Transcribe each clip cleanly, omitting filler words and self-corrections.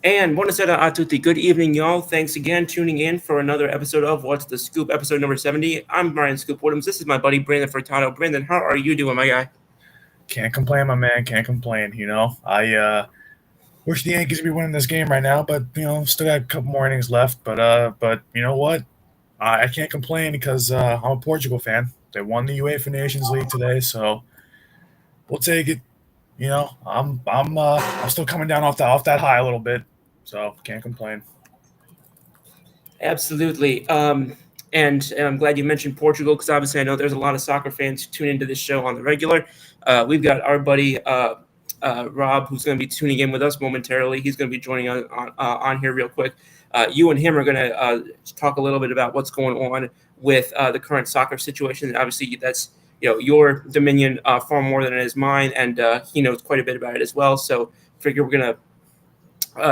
And buonasera a tutti. Good evening, y'all. Thanks again tuning in for another episode of What's the Scoop, episode number 70. I'm Brian Scoop Woodhams. This is my buddy Brandon Furtado. Brandon, how are you doing, my guy? Can't complain, my man. Can't complain. I wish the Yankees would be winning this game right now, but still got a couple more innings left. But you know what? I can't complain because I'm a Portugal fan. They won the UEFA Nations League today, so we'll take it. I'm still coming down off that high a little bit, so can't complain. Absolutely. And I'm glad you mentioned Portugal because obviously I know there's a lot of soccer fans who tune into this show on the regular. We've got our buddy Rob who's going to be tuning in with us momentarily. He's going to be joining on here real quick. You and him are going to talk a little bit about what's going on with the current soccer situation. Obviously, that's your dominion far more than it is mine, and he knows quite a bit about it as well. So, figure we're going to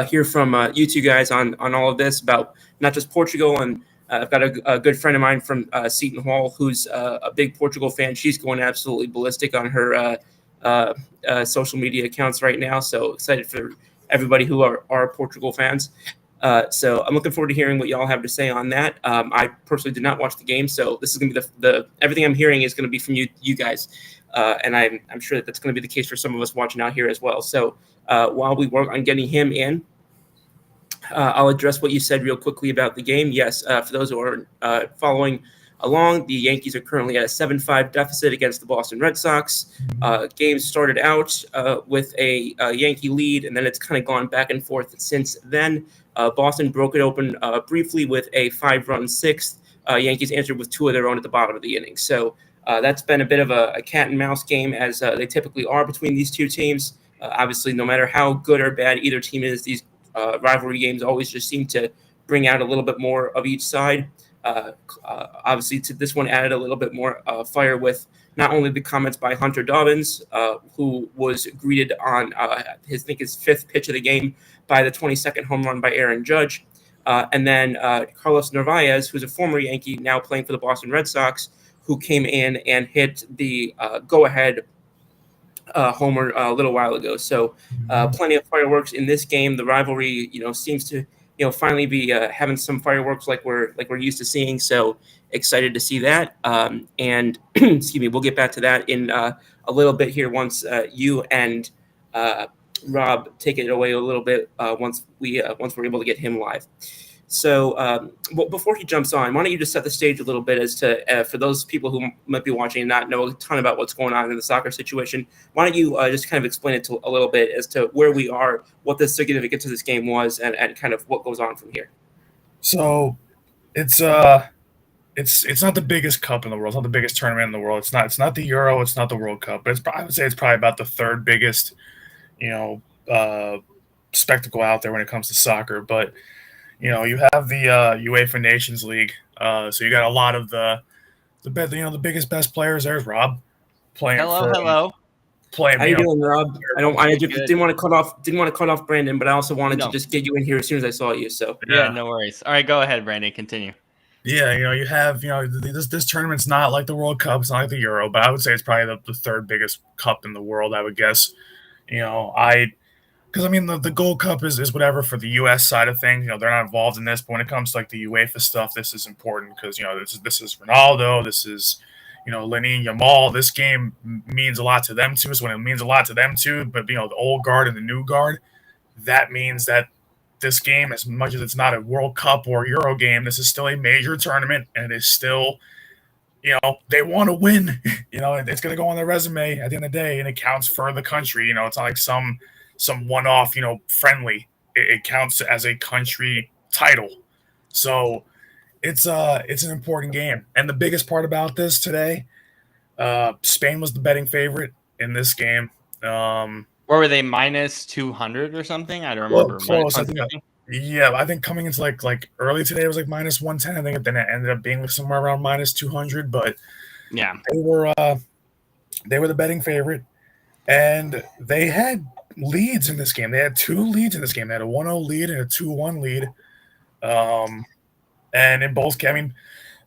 hear from you two guys on all of this about not just Portugal. And I've got a good friend of mine from Seton Hall who's a big Portugal fan. She's going absolutely ballistic on her social media accounts right now. So excited for everybody who are Portugal fans. So I'm looking forward to hearing what y'all have to say on that. I personally did not watch the game, so this is going to be the everything I'm hearing is going to be from you guys, and I'm sure that's going to be the case for some of us watching out here as well. So while we work on getting him in, I'll address what you said real quickly about the game. Yes, for those who are following along, the Yankees are currently at a 7-5 deficit against the Boston Red Sox. Game started out with a Yankee lead, and then it's kind of gone back and forth since then. Boston broke it open briefly with a 5-run sixth. Yankees answered with two of their own at the bottom of the inning. So that's been a bit of a cat and mouse game, as they typically are between these two teams. Obviously, no matter how good or bad either team is, these rivalry games always just seem to bring out a little bit more of each side. Obviously, to this one added a little bit more fire with not only the comments by Hunter Dobbins, who was greeted on his fifth pitch of the game by the 22nd home run by Aaron Judge, and then Carlos Narvaez, who's a former Yankee now playing for the Boston Red Sox, who came in and hit the go-ahead homer a little while ago. So plenty of fireworks in this game. The rivalry, seems to finally be having some fireworks like we're used to seeing. So excited to see that. And excuse me, we'll get back to that in a little bit here once you and Rob take it away a little bit once we're able to get him live. So before he jumps on, why don't you just set the stage a little bit as to for those people who might be watching and not know a ton about what's going on in the soccer situation. Why don't you just kind of explain it a little bit as to where we are, what the significance of this game was, and kind of what goes on from here. So it's not the biggest cup in the world. It's not the biggest tournament in the world. It's not the Euro. It's not the World Cup. But I would say it's probably about the third biggest, spectacle out there when it comes to soccer. But you have the UEFA Nations League. So you got a lot of the biggest, best players. There's Rob playing. Hello. Playing. How you doing, Rob? I didn't want to cut off Brandon, but I also wanted to just get you in here as soon as I saw you. So yeah, no worries. All right, go ahead, Brandon. Continue. Yeah, you have this tournament's not like the World Cup. It's not like the Euro, but I would say it's probably the third biggest cup in the world. I would guess. Because the Gold Cup is whatever for the U.S. side of things. They're not involved in this, but when it comes to like the UEFA stuff, this is important because this is Ronaldo, this is Lamine Yamal. This game means a lot to them too. So when it means a lot to them too, but the old guard and the new guard, that means that this game, as much as it's not a World Cup or Euro game, this is still a major tournament, and it is still, they want to win. It's going to go on their resume at the end of the day, and it counts for the country. It's not like some one-off, friendly. It counts as a country title. So it's an important game. And the biggest part about this today, Spain was the betting favorite in this game. Or were they minus 200 or something? I don't remember. Well, close. I think coming into like early today it was like minus 110. I think then it ended up being somewhere around minus 200. But yeah, they were the betting favorite, and they had leads in this game. They had two leads in this game. They had a 1-0 lead and a 2-1 lead. And in both,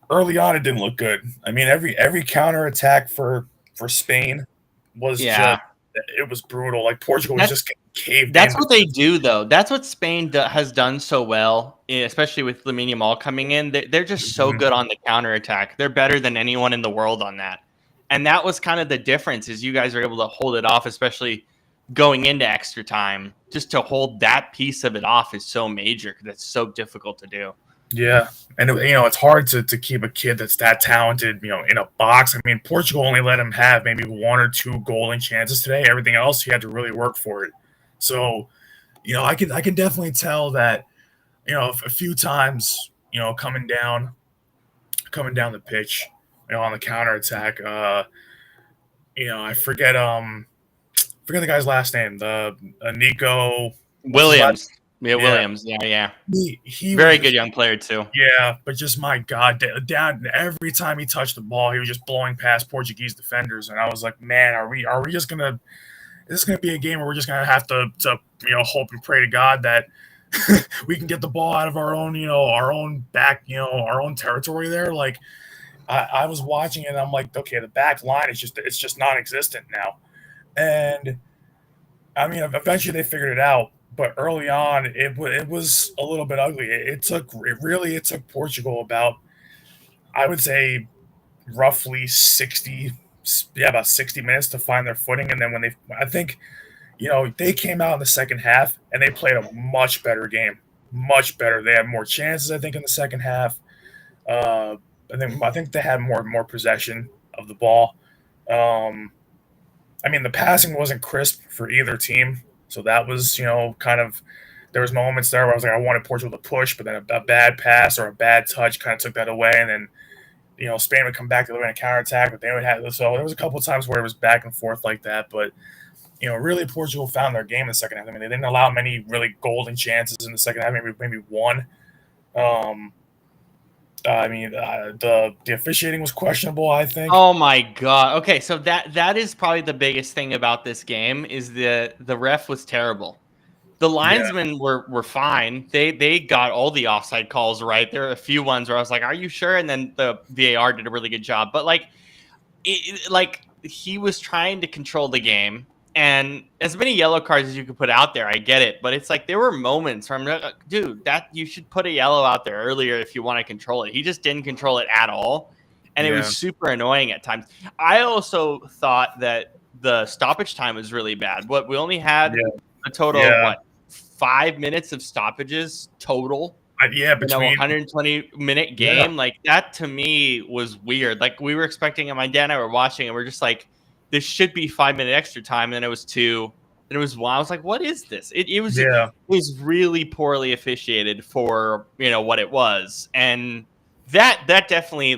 early on it didn't look good. Every counter attack for Spain was just. It was brutal. Like Portugal was just getting caved That's in. what they do, though. That's what Spain has done so well, especially with Lamine Yamal coming in. They're just so good on the counterattack. They're better than anyone in the world on that. And that was kind of the difference is you guys are able to hold it off, especially going into extra time. Just to hold that piece of it off is so major because it's so difficult to do. Yeah, and it's hard to keep a kid that's that talented, in a box. I mean, Portugal only let him have maybe 1 or 2 golden chances today. Everything else, he had to really work for it. So, I can definitely tell that, a few times, coming down the pitch, on the counterattack. I forget the guy's last name. The Nico. What's his last? Williams. Yeah, Williams. Yeah. He Very was good young player, too. Yeah, but just my God, down every time he touched the ball, he was just blowing past Portuguese defenders, and I was like, man, are we just gonna? Is this gonna be a game where we're just gonna have to hope and pray to God that we can get the ball out of our own back, our own territory there? Like, I was watching it, and I'm like, okay, the back line is just non-existent now, and I mean, eventually they figured it out. But early on, it was a little bit ugly. It took Portugal about, I would say, roughly about 60 minutes to find their footing. And then I think, they came out in the second half and they played a much better game, much better. They had more chances, I think, in the second half. And then I think they had more possession of the ball. I mean, the passing wasn't crisp for either team. So that was, kind of, there was moments there where I was like, I wanted Portugal to push, but then a bad pass or a bad touch kind of took that away. And then, Spain would come back the other way and counterattack, but they would have, so there was a couple of times where it was back and forth like that. But, really Portugal found their game in the second half. I mean, they didn't allow many really golden chances in the second half, maybe one. The officiating was questionable, I think. Oh my God. Okay, so that is probably the biggest thing about this game is the ref was terrible. The linesmen were fine. They got all the offside calls right. There are a few ones where I was like, "Are you sure?" And then the VAR did a really good job. But he was trying to control the game, and as many yellow cards as you could put out there, I get it. But it's like there were moments where I'm like, dude, that you should put a yellow out there earlier if you want to control it. He just didn't control it at all, and it was super annoying at times. I also thought that the stoppage time was really bad. We only had a total of 5 minutes of stoppages total. Between 120-minute game. Like that to me was weird. Like we were expecting, and my dad and I were watching, and we're just like, this should be 5-minute extra time. And then it was 2. And it was 1. I was like, what is this? It was really poorly officiated for what it was, and that definitely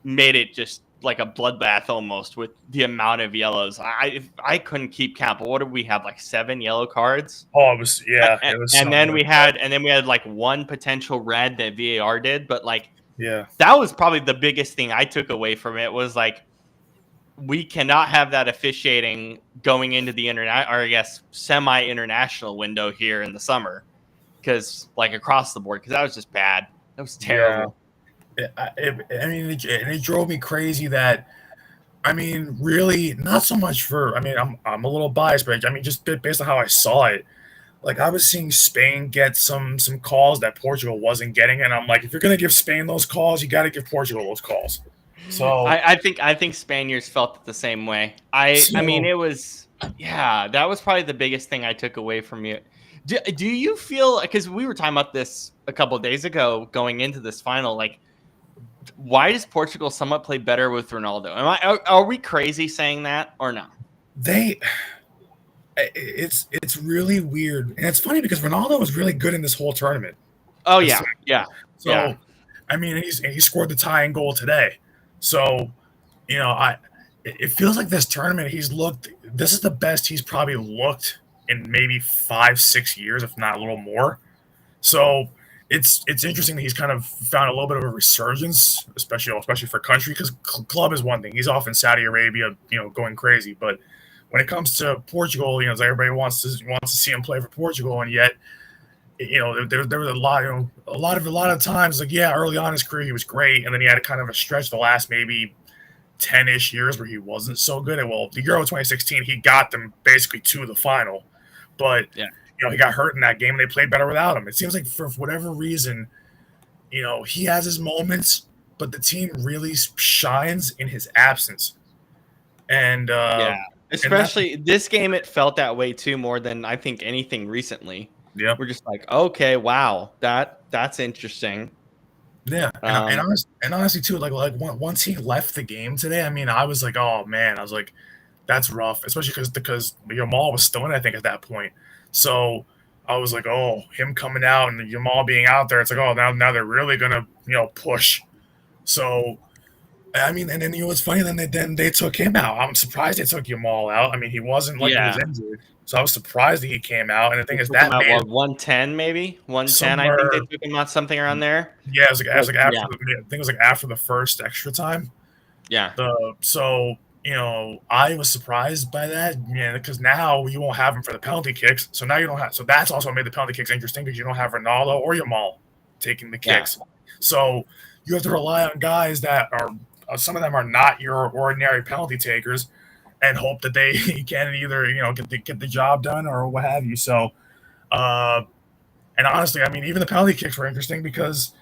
made it just like a bloodbath almost with the amount of yellows. I couldn't keep count, but what did we have? 7 yellow cards? Oh, it was it was. And then we had 1 potential red that VAR did, but that was probably the biggest thing I took away from it was we cannot have that officiating going into the semi-international window here in the summer because across the board because that was just bad. That was terrible. It drove me crazy that, really not so much for, I'm a little biased, but just based on how I saw it, I was seeing Spain get some calls that Portugal wasn't getting. And I'm like, if you're going to give Spain those calls, you got to give Portugal those calls. So I think Spaniards felt it the same way. It was, that was probably the biggest thing I took away from you. Do you feel, because we were talking about this a couple of days ago going into this final, why does Portugal somewhat play better with Ronaldo? Are we crazy saying that or no? It's really weird, and it's funny because Ronaldo was really good in this whole tournament. Oh yeah. So he scored the tying goal today. So it feels like this tournament this is the best he's probably looked in maybe 5-6 years, if not a little more. So it's interesting that he's kind of found a little bit of a resurgence, especially for country, because club is one thing. He's off in Saudi Arabia, going crazy. But when it comes to Portugal, everybody wants to see him play for Portugal, and yet, there was a lot of times early on in his career he was great, and then he had kind of a stretch the last maybe 10-ish years where he wasn't so good. And the Euro 2016 he got them basically to the final, But Yeah. he got hurt in that game, and they played better without him. It seems like for whatever reason, he has his moments, but the team really shines in his absence. And Yeah. Especially this game, it felt that way too, more than I think anything recently. Yeah. We're just like, okay, wow, that's interesting. Yeah, and honestly too, like once he left the game today, I mean, I was like, oh man, I was like, that's rough, especially because Yamal was still in, I think, at that point. So I was like, oh, him coming out and Yamal being out there, it's like, oh, now they're really gonna push. So I mean, and then what's funny, then they took him out. I'm surprised they took Yamal out. I mean, he wasn't like he was injured, so I was surprised that he came out. And the thing is that about, made 110 maybe 110. I somewhere. think they took him out something around there. Yeah, it was like after I think it was like after the first extra time. Yeah. So I was surprised by that, because now you won't have him for the penalty kicks. So now you don't have. So that's also made the penalty kicks interesting because you don't have Ronaldo or Yamal taking the kicks. Yeah. So you have to rely on guys that are some of them are not your ordinary penalty takers, and hope that they can either get the job done or what have you. So, and honestly, I mean, even the penalty kicks were interesting because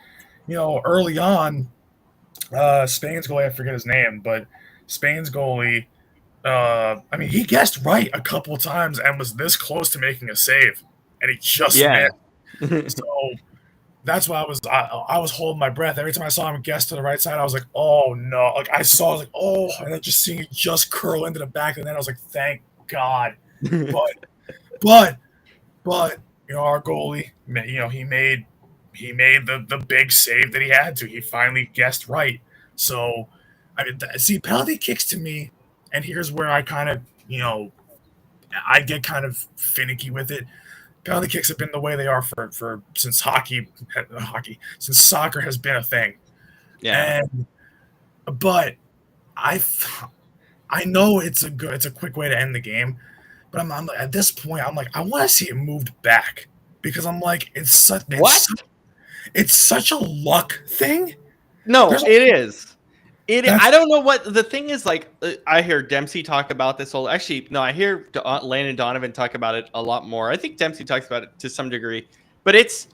early on, Spain's goalie, I forget his name, but Spain's goalie, I mean, he guessed right a couple times and was this close to making a save, and he just missed. So that's why I was holding my breath every time I saw him guess to the right side. I was like, oh no! Like I was like, oh, and then just seeing it just curl into the back of the net, I was like, thank God. But our goalie, he made the big save that he had to. He finally guessed right. So, I mean, see, penalty kicks to me, and here's where I kind of, I get kind of finicky with it. Penalty kicks have been the way they are for since since soccer has been a thing. Yeah. But I know it's a quick way to end the game, but I'm at this point I'm like, I want to see it moved back because I'm like, it's such a luck thing. No, it is. I don't know what the thing is. Like, I hear Dempsey talk about this. Actually, no, I hear Landon Donovan talk about it a lot more. I think Dempsey talks about it to some degree, but it's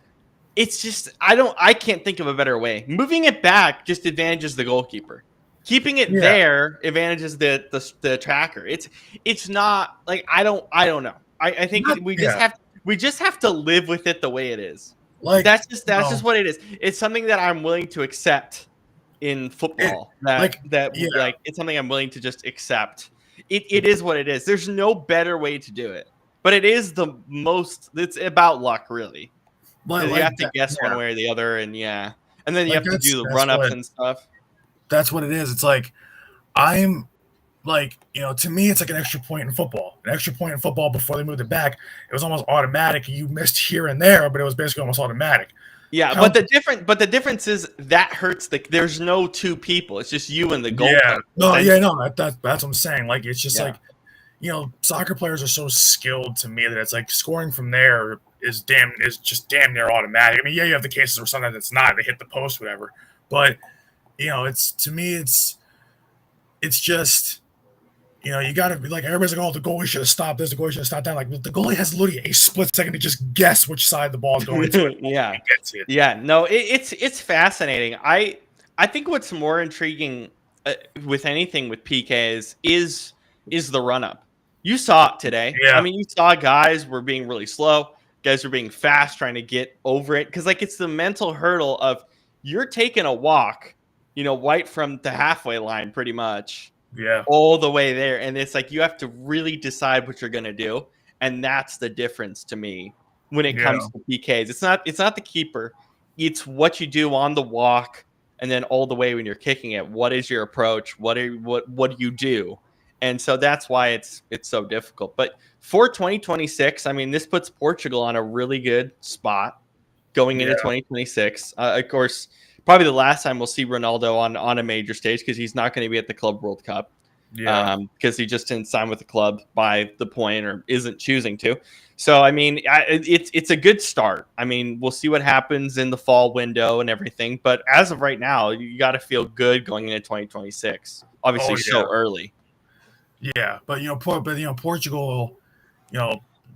just I can't think of a better way. Moving it back just advantages the goalkeeper. Keeping it there advantages the tracker. It's not like I don't know. I think we just have to live with it the way it is. Like that's just what it is. It's something that I'm willing to accept in football. It's something I'm willing to just accept. It is what it is. There's no better way to do it. But it is the most. It's about luck, really. You have to guess one way or the other, and then you have to do the run-ups and stuff. That's what it is. It's like I'm like, to me, it's like an extra point in football. An extra point in football before they moved it back, it was almost automatic. You missed here and there, but it was basically almost automatic. Yeah, but the difference is that hurts there's no two people. It's just you and the goalkeeper. That's what I'm saying. Like it's just like, soccer players are so skilled to me that it's like scoring from there is just damn near automatic. I mean, you have the cases where sometimes it's not. They hit the post, whatever. But it's to me, it's just. You got to be like, everybody's like, oh, the goalie should have stopped this, the goalie should have stopped that. Like, the goalie has literally a split second to just guess which side the ball is going to. No, it's fascinating. I think what's more intriguing with anything with PKs is the run up. You saw it today. Yeah. I mean, you saw guys were being really slow. Guys were being fast, trying to get over it. Because, like, it's the mental hurdle of you're taking a walk, right from the halfway line pretty much. Yeah. All the way there. And it's like you have to really decide what you're going to do. And that's the difference to me when it comes to PKs. It's not the keeper. It's what you do on the walk and then all the way when you're kicking it. What is your approach? What do you do? And so that's why it's so difficult. But for 2026, I mean, this puts Portugal on a really good spot going into 2026. Of course, probably the last time we'll see Ronaldo on a major stage because he's not going to be at the Club World Cup. Because he just didn't sign with the club by the point or isn't choosing to. So, I mean, it's a good start. I mean, we'll see what happens in the fall window and everything. But as of right now, you got to feel good going into 2026. Obviously, so early. Yeah, but Portugal,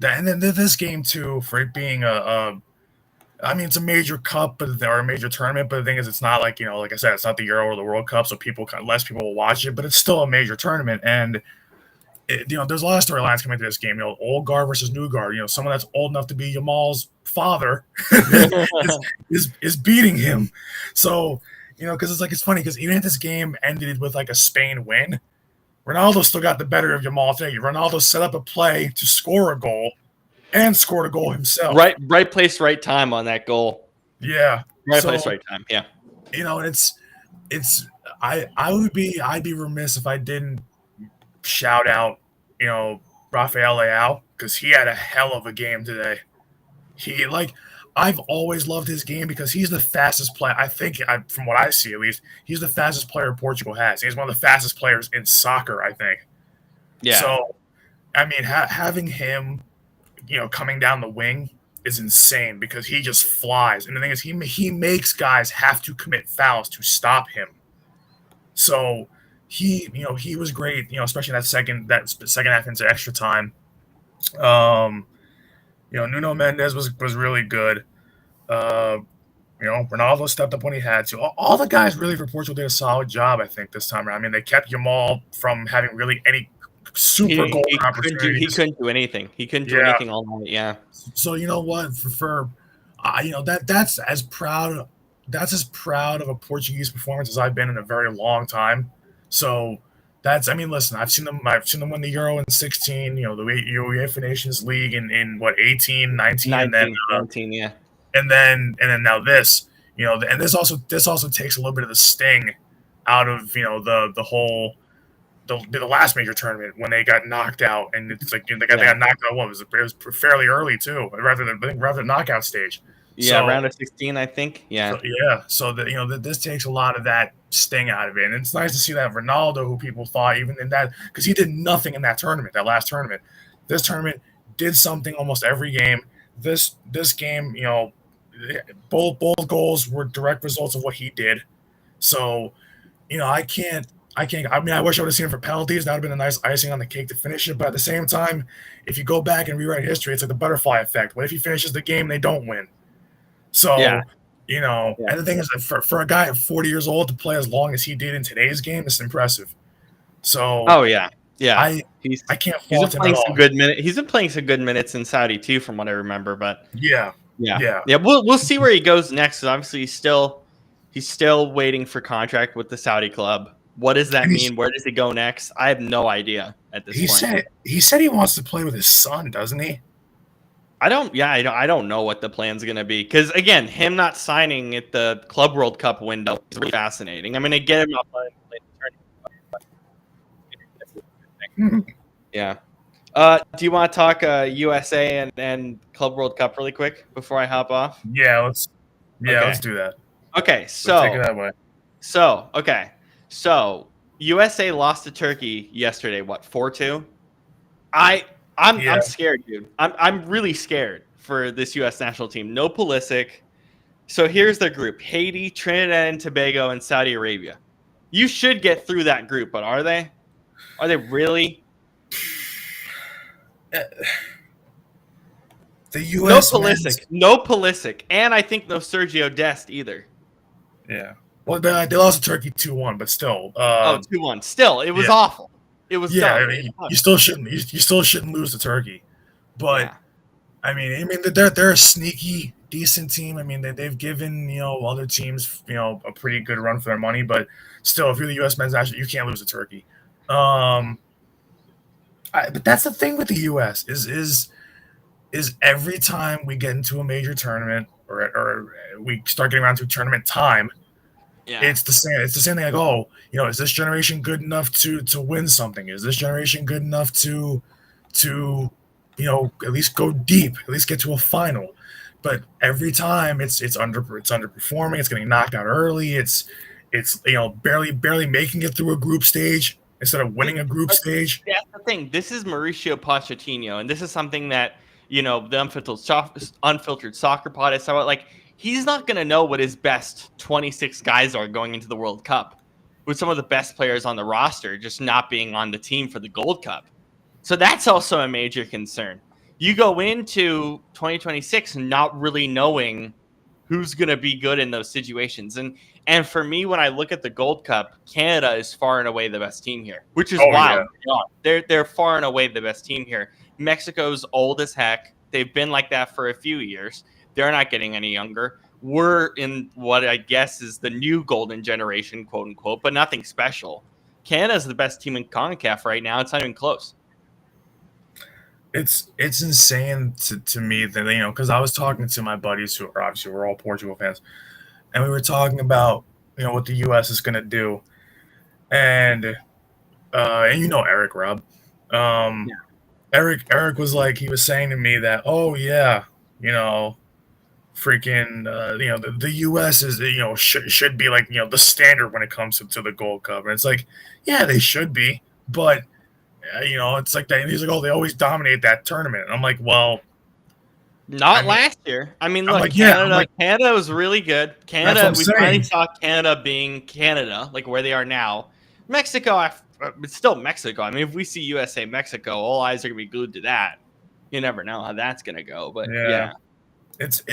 And then this game too, for it being I mean, it's a major cup, or a major tournament. But the thing is, it's not like, like I said, it's not the Euro or the World Cup, so less people will watch it. But it's still a major tournament, and there's a lot of storylines coming into this game. Old guard versus new guard. Someone that's old enough to be Jamal's father is beating him. So because it's funny because even if this game ended with like a Spain win, Ronaldo still got the better of Jamal today. Ronaldo set up a play to score a goal and scored a goal himself. Right place, right time on that goal. Yeah, right place, right time. Yeah, I'd be remiss if I didn't shout out Rafael Leao, because he had a hell of a game today. I've always loved his game because he's the fastest player. I think, from what I see at least, he's the fastest player Portugal has. He's one of the fastest players in soccer, I think. Yeah. So, I mean, having him, coming down the wing is insane because he just flies. And the thing is, he makes guys have to commit fouls to stop him. So he was great. Especially that second half into extra time. Nuno Mendes was really good. Ronaldo stepped up when he had to. All the guys really for Portugal did a solid job, I think, this time around. I mean, they kept Jamal from having really any super goal opportunities. He couldn't do anything. He couldn't do anything all night. Yeah. So you know what? That's as proud of a Portuguese performance as I've been in a very long time. So listen, I've seen them win the Euro in 16, the UEFA Nations League in what, 18, 19, and then 19, yeah. And then now this, and this also takes a little bit of the sting out of, the whole the last major tournament when they got knocked out, and it's like they got knocked out. It was fairly early too, rather than knockout stage. Yeah, round of 16, I think. Yeah. So this takes a lot of that sting out of it, and it's nice to see that Ronaldo, who people thought even in that, because he did nothing in that last tournament. This tournament did something almost every game. This game, both goals were direct results of what he did. So, I wish I would have seen him for penalties. That would have been a nice icing on the cake to finish it. But at the same time, if you go back and rewrite history, it's like the butterfly effect. What if he finishes the game and they don't win? So, and the thing is, that for a guy at 40 years old to play as long as he did in today's game, it's impressive. So, yeah. I can't fault him at all. He's been playing some good minutes in Saudi too, from what I remember. But yeah. We'll see where he goes next. Obviously, he's still waiting for contract with the Saudi club. What does that mean? Where does he go next? I have no idea at this point. He said he wants to play with his son, doesn't he? I don't know what the plan's going to be, because again, him not signing at the Club World Cup window is really fascinating. I mean, I get him not playing the tournament. Yeah. Do you want to talk USA and Club World Cup really quick before I hop off? Yeah, let's do that. Okay, so take it that way. So USA lost to Turkey yesterday. What, 4-2? I'm scared, dude. I'm really scared for this U.S. national team. No Pulisic. So here's their group: Haiti, Trinidad and Tobago, and Saudi Arabia. You should get through that group, but are they? Are they really? The U.S. No Pulisic, and I think no Sergio Dest either. Yeah. Well, they lost to Turkey 2-1, but still. 2-1. Still, it was awful. It was dumb. I mean, you still shouldn't lose to Turkey, but I mean they're a sneaky, decent team. I mean they've given other teams a pretty good run for their money, but still, if you're the U.S. men's national, you can't lose to Turkey. But that's the thing with the U.S. is every time we get into a major tournament or we start getting around to tournament time. Yeah. It's the same thing. Like, is this generation good enough to win something? Is this generation good enough to at least go deep, at least get to a final? But every time it's underperforming. It's getting knocked out early. It's barely making it through a group stage instead of winning a group stage. That's the thing. This is Mauricio Pochettino, and this is something that the unfiltered soccer pod is about. Like, he's not going to know what his best 26 guys are going into the World Cup, with some of the best players on the roster just not being on the team for the Gold Cup. So that's also a major concern. you go into 2026 not really knowing who's going to be good in those situations. And for me, when I look at the Gold Cup, Canada is far and away the best team here, which is Oh, wild. yeah. They're far and away the best team here. Mexico's old as heck. They've been like that for a few years. They're not getting any younger. We're in what I guess is the new golden generation, quote unquote, but nothing special. Canada's the best team in CONCACAF right now. It's not even close. It's insane to me that, because I was talking to my buddies who are obviously, we're all Portugal fans, and we were talking about what the U.S. is going to do, and Eric, Rob, Eric was like, he was saying to me that, oh yeah, freaking the U.S. is should be like the standard when it comes to the Gold Cup, and it's like, yeah, they should be, but it's like that. He's like, oh, they always dominate that tournament. And I'm like, well, last year. I mean, look, like, Canada was really good. Canada, we finally saw Canada being Canada, like where they are now. Mexico, it's still Mexico. I mean, if we see USA Mexico, all eyes are gonna be glued to that. You never know how that's gonna go, but yeah. It's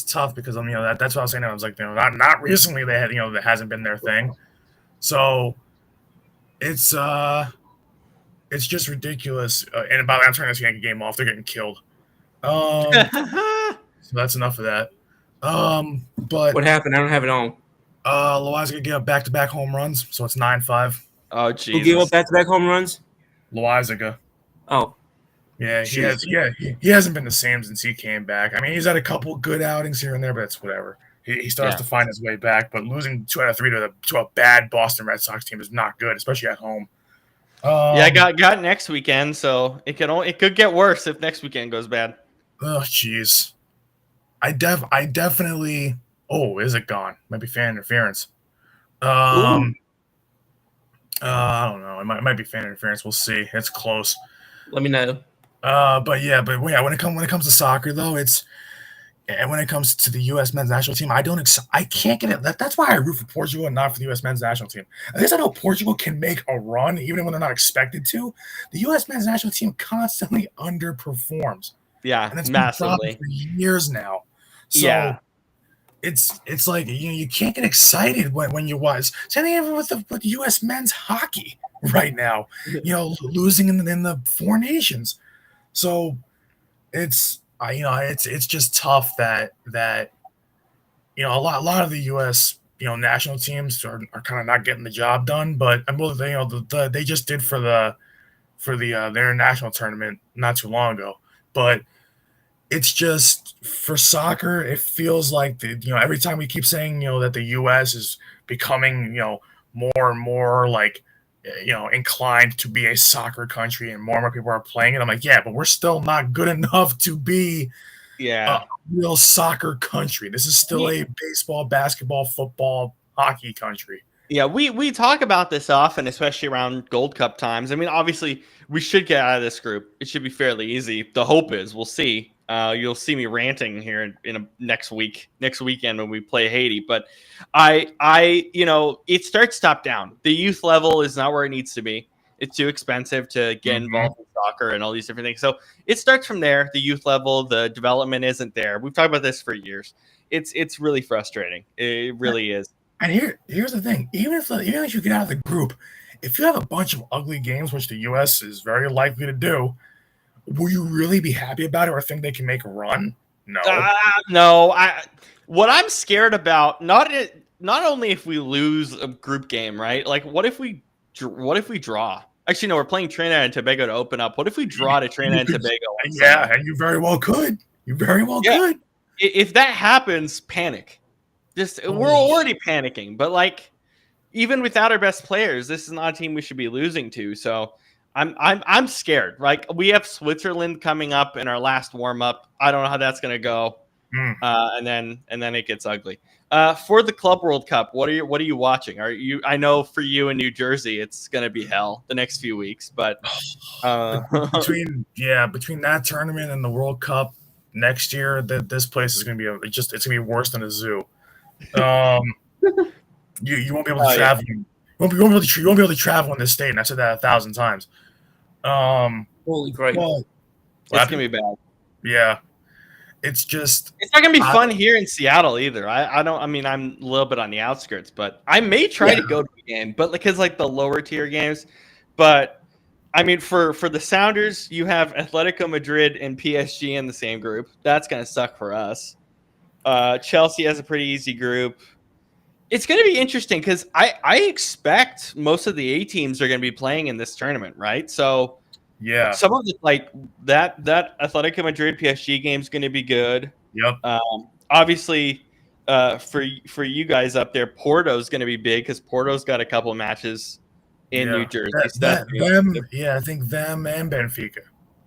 tough because that's what I was saying. I was like, not recently they had that hasn't been their thing, so it's just ridiculous. And by the way, I'm turning this Yankee game off. They're getting killed. So that's enough of that. But what happened? I don't have it on. Loaiza gonna give up back-to-back home runs, so it's 9-5. Oh, Jesus. Who gave up back-to-back home runs? Loaiza. Oh. Yeah, he hasn't been the same since he came back. I mean, he's had a couple good outings here and there, but it's whatever. He starts to find his way back, but losing 2 out of 3 to a bad Boston Red Sox team is not good, especially at home. I got next weekend, so it could get worse if next weekend goes bad. Oh, jeez. I definitely. Oh, is it gone? Might be fan interference. I don't know. It might be fan interference. We'll see. It's close. Let me know. When it comes to soccer though, and when it comes to the U.S. men's national team, I can't get it. That's why I root for Portugal and not for the U.S. men's national team. At least I know Portugal can make a run even when they're not expected to. The U.S. men's national team constantly underperforms. Yeah, and it's massively been for years now. So it's like you can't get excited when you watch. Same thing even with U.S. men's hockey right now. Losing in the Four Nations. So it's just tough that a lot of the U.S. national teams are kind of not getting the job done. But they just did for the their international tournament not too long ago. But it's just for soccer, it feels like every time we keep saying that the U.S. is becoming more and more like inclined to be a soccer country, and more people are playing it. I'm like, yeah, but we're still not good enough to be a real soccer country. This is still a baseball, basketball, football, hockey country. Yeah, we talk about this often, especially around Gold Cup times. I mean, obviously, we should get out of this group. It should be fairly easy. The hope is, we'll see. You'll see me ranting here in next weekend when we play Haiti. But it starts top down. The youth level is not where it needs to be. It's too expensive to get involved in soccer and all these different things. So it starts from there. The youth level, the development isn't there. We've talked about this for years. It's really frustrating. It really is. And here's the thing. Even if you get out of the group, if you have a bunch of ugly games, which the U.S. is very likely to do, will you really be happy about it or think they can make a run? No. No. What I'm scared about, not only if we lose a group game, right? Like, what if we draw? Actually, no, we're playing Trinidad and Tobago to open up. What if we draw to Trinidad and Tobago? Yeah, and you very well could. You very well could. If that happens, panic. We're already panicking, but like, even without our best players, this is not a team we should be losing to. So I'm scared. Like, we have Switzerland coming up in our last warm up. I don't know how that's gonna go. And then it gets ugly. For the Club World Cup, what are you watching? I know for you in New Jersey, it's gonna be hell the next few weeks, but between that tournament and the World Cup next year, this place is gonna be it's gonna be worse than a zoo. You won't be able to travel. You won't be able to travel in this state, and I've said that 1,000 times. Holy great! It's gonna be bad. Yeah, it's just It's not gonna be fun here in Seattle either. I don't. I mean, I'm a little bit on the outskirts, but I may try to go to a game, but because like the lower tier games. But I mean, for the Sounders, you have Atletico Madrid and PSG in the same group. That's gonna suck for us. Chelsea has a pretty easy group. It's going to be interesting because I expect most of the A teams are going to be playing in this tournament, right? So yeah, some of the like that Atletico Madrid PSG game is going to be good. yep. Obviously, for you guys up there, Porto's going to be big because Porto's got a couple of matches in New Jersey. I think them and Benfica.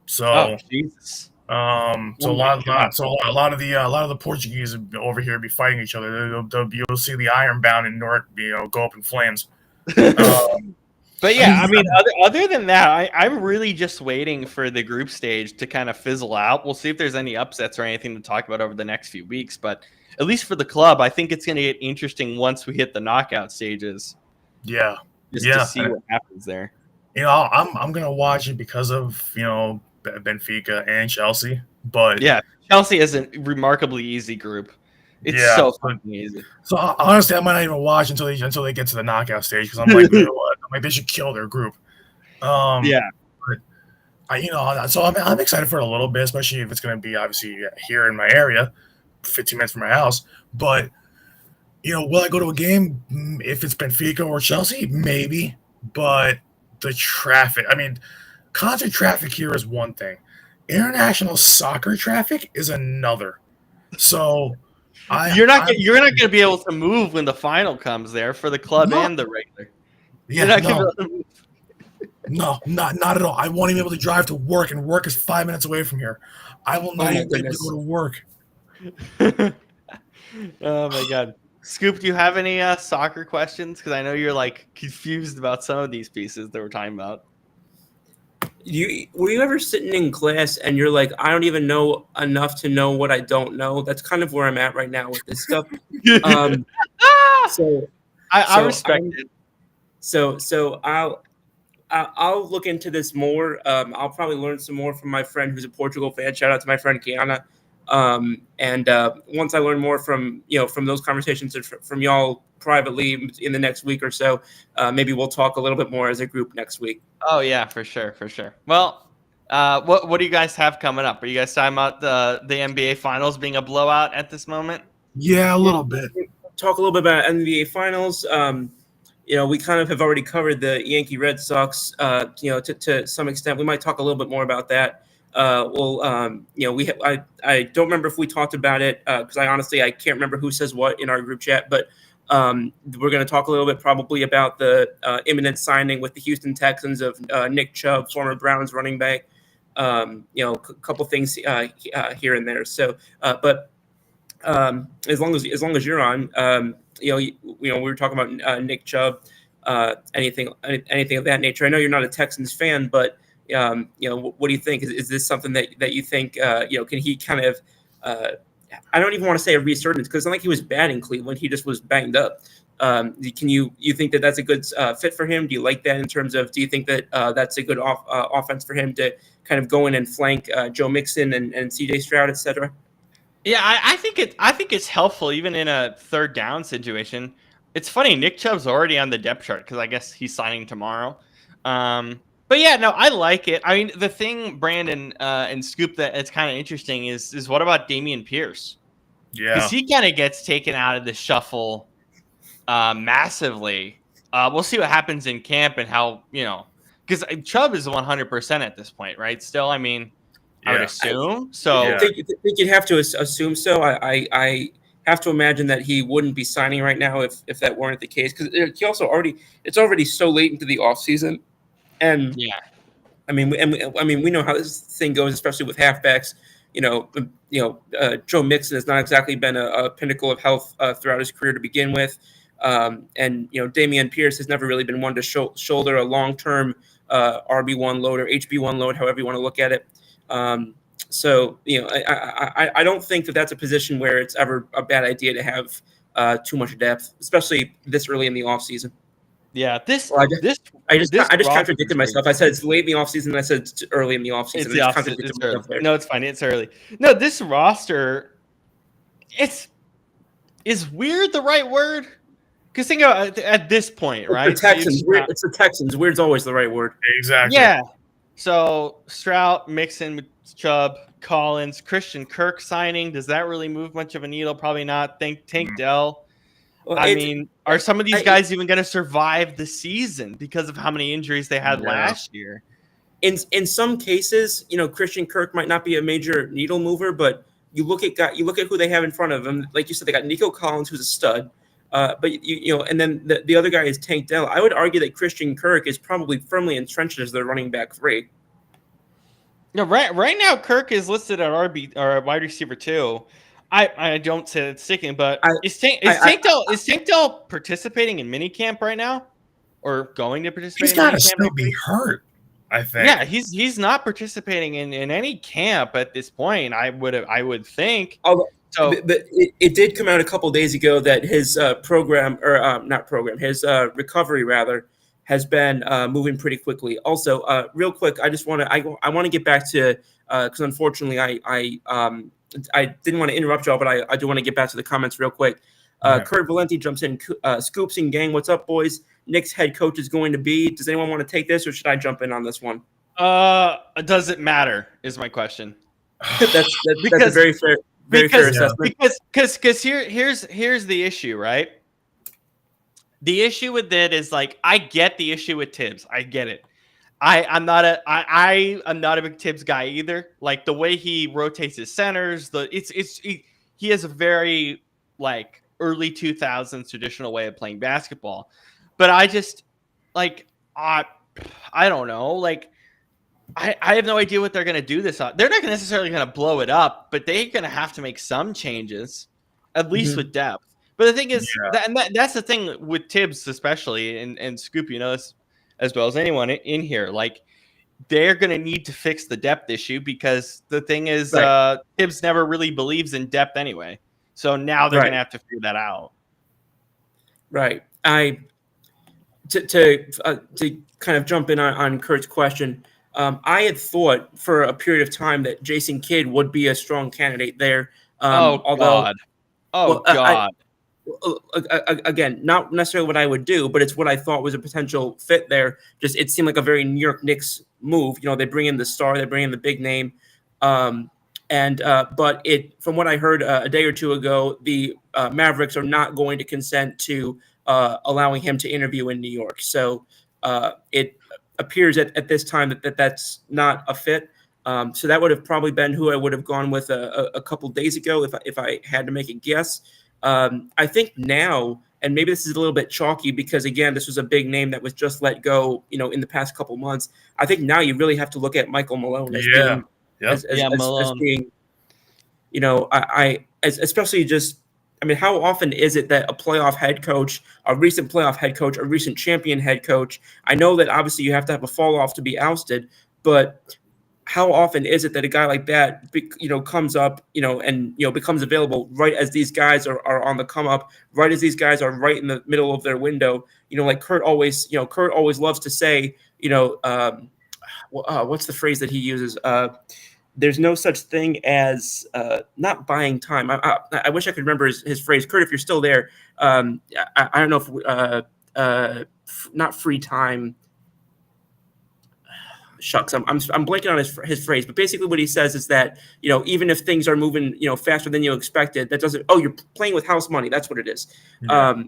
So, Jesus. So a lot of the Portuguese over here be fighting each other. You'll see the Ironbound and Newark, go up in flames. But yeah, I mean, other than that, I'm really just waiting for the group stage to kind of fizzle out. We'll see if there's any upsets or anything to talk about over the next few weeks. But at least for the club, I think it's going to get interesting once we hit the knockout stages. Yeah, just to see what happens there. I'm gonna watch it because of Benfica and Chelsea. But yeah, Chelsea is a remarkably easy group. It's so fucking easy. So honestly, I might not even watch until they get to the knockout stage because I'm like, you know what? I'm like, they should kill their group. But so I'm excited for it a little bit, especially if it's going to be obviously here in my area, 15 minutes from my house. But will I go to a game if it's Benfica or Chelsea? Maybe, but the traffic. I mean, concert traffic here is one thing. International soccer traffic is another. So. You're not going to be able to move when the final comes there for the club and the regular. Yeah, not at all. I won't even be able to drive to work, and work is 5 minutes away from here. I will not even be able to go to work. Oh my god, Scoop, do you have any soccer questions? Because I know you're like confused about some of these pieces that we're talking about. Were you ever sitting in class and you're like, I don't even know enough to know what I don't know? That's kind of where I'm at right now with this stuff. So I respect it. So I'll look into this more. I'll probably learn some more from my friend who's a Portugal fan. Shout out to my friend Kiana. And once I learn more from those conversations and from y'all privately in the next week or so, maybe we'll talk a little bit more as a group next week. Oh yeah, for sure. Well, what do you guys have coming up? Are you guys talking about the NBA Finals being a blowout at this moment? Yeah, a little bit. Talk a little bit about NBA Finals. We kind of have already covered the Yankee Red Sox. To some extent, we might talk a little bit more about that. I don't remember if we talked about it because I can't remember who says what in our group chat, but we're going to talk a little bit probably about the imminent signing with the Houston Texans of Nick Chubb, former Browns running back. A couple things here and there. So, but as long as you're on, we were talking about Nick Chubb, anything of that nature. I know you're not a Texans fan, but what do you think? Is this something that you think can he kind of I don't even want to say a resurgence because it's not like he was bad in Cleveland. He just was banged up. Can you think that that's a good fit for him? Do you like that in terms of? Do you think that that's a good offense for him to kind of go in and flank Joe Mixon and C.J. Stroud, etc.? Yeah, I think it's helpful even in a third down situation. It's funny, Nick Chubb's already on the depth chart because I guess he's signing tomorrow. But yeah, no, I like it. I mean, the thing, Brandon and Scoop, that it's kind of interesting is what about Dameon Pierce? Yeah, because he kind of gets taken out of the shuffle massively. We'll see what happens in camp and how because Chubb is 100% at this point, right? Still, I mean, I would assume so. I think you'd have to assume so. I have to imagine that he wouldn't be signing right now if that weren't the case because he also it's already so late into the offseason. And I mean, we know how this thing goes, especially with halfbacks. Joe Mixon has not exactly been a pinnacle of health throughout his career to begin with, and Dameon Pierce has never really been one to shoulder a long-term RB1 load or HB1 load, however you want to look at it. So I don't think that that's a position where it's ever a bad idea to have too much depth, especially this early in the offseason. Yeah, Well, I just roster contradicted is myself. I said it's late in the offseason, and I said it's early in the offseason. It's I the just opposite. contradicted It's early. myself there. No, it's fine. It's early. No, this roster, it's is weird the right word? Because think about at this point, right? It's the Texans. It's the Texans. Weird's always the right word. Exactly. Yeah. So Stroud mixing with Chubb, Collins, Christian Kirk signing. Does that really move much of a needle? Probably not. Tank Dell. Well, I mean, are some of these guys even going to survive the season because of how many injuries they had last year? In some cases, Christian Kirk might not be a major needle mover, but you look at who they have in front of them. Like you said, they got Nico Collins, who's a stud. But and then the other guy is Tank Dell. I would argue that Christian Kirk is probably firmly entrenched as their running back 3. No, right now Kirk is listed at RB or wide receiver 2. I don't say it's sticking, but is Tank Dell participating in minicamp right now, or going to participate? He's got to still be hurt, I think. Yeah, he's not participating in any camp at this point. I would think. Although, but it did come out a couple of days ago that his recovery rather has been moving pretty quickly. Also, real quick, I want to get back to because unfortunately I didn't want to interrupt y'all, but I do want to get back to the comments real quick. Kurt Valenti jumps in. Scoops and gang, what's up, boys? Nick's head coach is going to be. Does anyone want to take this, or should I jump in on this one? Does it matter? Is my question. that's a very fair assessment. Because here's the issue, right? The issue with it is like I get the issue with Tibbs. I get it. I'm not a big Tibbs guy either. Like the way he rotates his centers, he has a very like early 2000s traditional way of playing basketball. But I just like I don't know. Like I have no idea what they're gonna do this on. They're not necessarily gonna blow it up, but they're gonna have to make some changes, at least with depth. But the thing is, that's the thing with Tibbs, especially, and Scoop, this as well as anyone in here. Like, they're going to need to fix the depth issue because the thing is, Tibbs never really believes in depth anyway. So now they're going to have to figure that out. Right. To kind of jump in on Kurt's question, I had thought for a period of time that Jason Kidd would be a strong candidate there. God. Again, not necessarily what I would do, but it's what I thought was a potential fit there. Just it seemed like a very New York Knicks move. They bring in the star, they bring in the big name, but from what I heard a day or two ago, the Mavericks are not going to consent to allowing him to interview in New York. So it appears at this time that's not a fit. So that would have probably been who I would have gone with a couple days ago if I had to make a guess. I think now, and maybe this is a little bit chalky because, again, this was a big name that was just let go, in the past couple months. I think now you really have to look at Michael Malone as being, especially just, how often is it that a playoff head coach, a recent playoff head coach, a recent champion head coach, I know that obviously you have to have a fall off to be ousted, but how often is it that a guy like that, comes up, and, becomes available right as these guys are on the come up, right as these guys are right in the middle of their window, like Kurt always loves to say, what's the phrase that he uses? There's no such thing as not buying time. I wish I could remember his phrase. Kurt, if you're still there, I don't know if not free time. Shucks, I'm blanking on his phrase, but basically what he says is that, even if things are moving, faster than you expected, that doesn't, you're playing with house money. That's what it is. Yeah.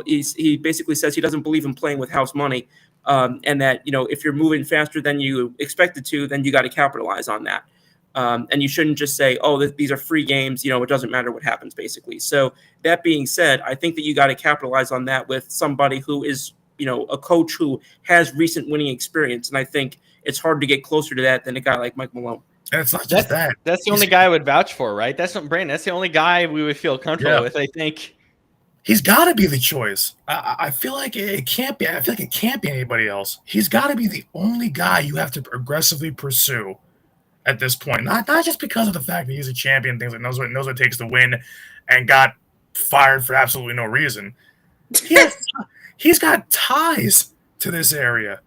He basically says he doesn't believe in playing with house money. And that, if you're moving faster than you expected to, then you got to capitalize on that. And you shouldn't just say, these are free games. It doesn't matter what happens, basically. So that being said, I think that you got to capitalize on that with somebody who is, a coach who has recent winning experience. And I think it's hard to get closer to that than a guy like Mike Malone. And it's not just that. That's the only guy I would vouch for, right? That's the only guy we would feel comfortable with, I think. He's got to be the choice. I feel like it can't be. I feel like it can't be anybody else. He's got to be the only guy you have to aggressively pursue at this point. Not just because of the fact that he's a champion, things like knows what it takes to win, and got fired for absolutely no reason. He's got ties to this area.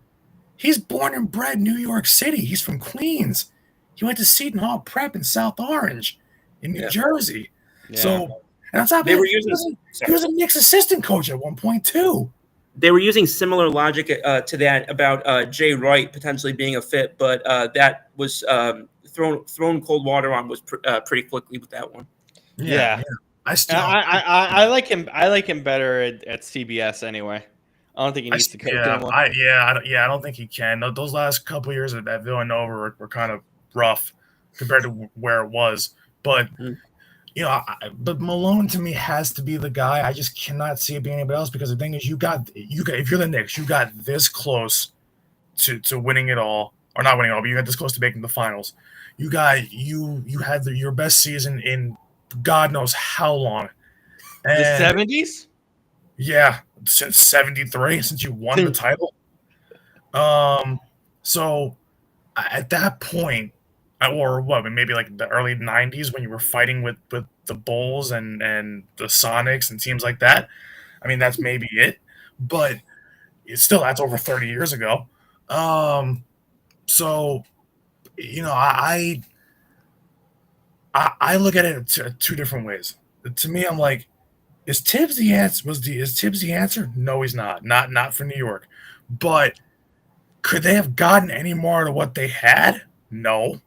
He's born and bred New York City. He's from Queens. He went to Seton Hall Prep in South Orange in New Jersey. Yeah. So, and on top of They that, were he using was a Knicks assistant coach at one point too. they were using similar logic to that about Jay Wright potentially being a fit, but that was thrown cold water on was pretty quickly with that one. Yeah. I like him. I like him better at CBS anyway. I don't think he needs to coach anymore. I don't think he can. Those last couple years at Villanova were kind of rough compared to where it was. But but Malone to me has to be the guy. I just cannot see it being anybody else because the thing is, you got if you're the Knicks, you got this close to winning it all, or not winning it all, but you got this close to making the finals. You had your best season in God knows how long. The 70s? Yeah, since 73, since you won the title. So at that point, or what, maybe like the early 90s when you were fighting with the Bulls and the Sonics and teams like that. I mean, that's maybe it, but it's still, that's over 30 years ago. So, I look at it two different ways. To me, I'm like, is Tibbs the answer? Is Tibbs the answer? No, he's not. Not for New York. But could they have gotten any more to what they had? No,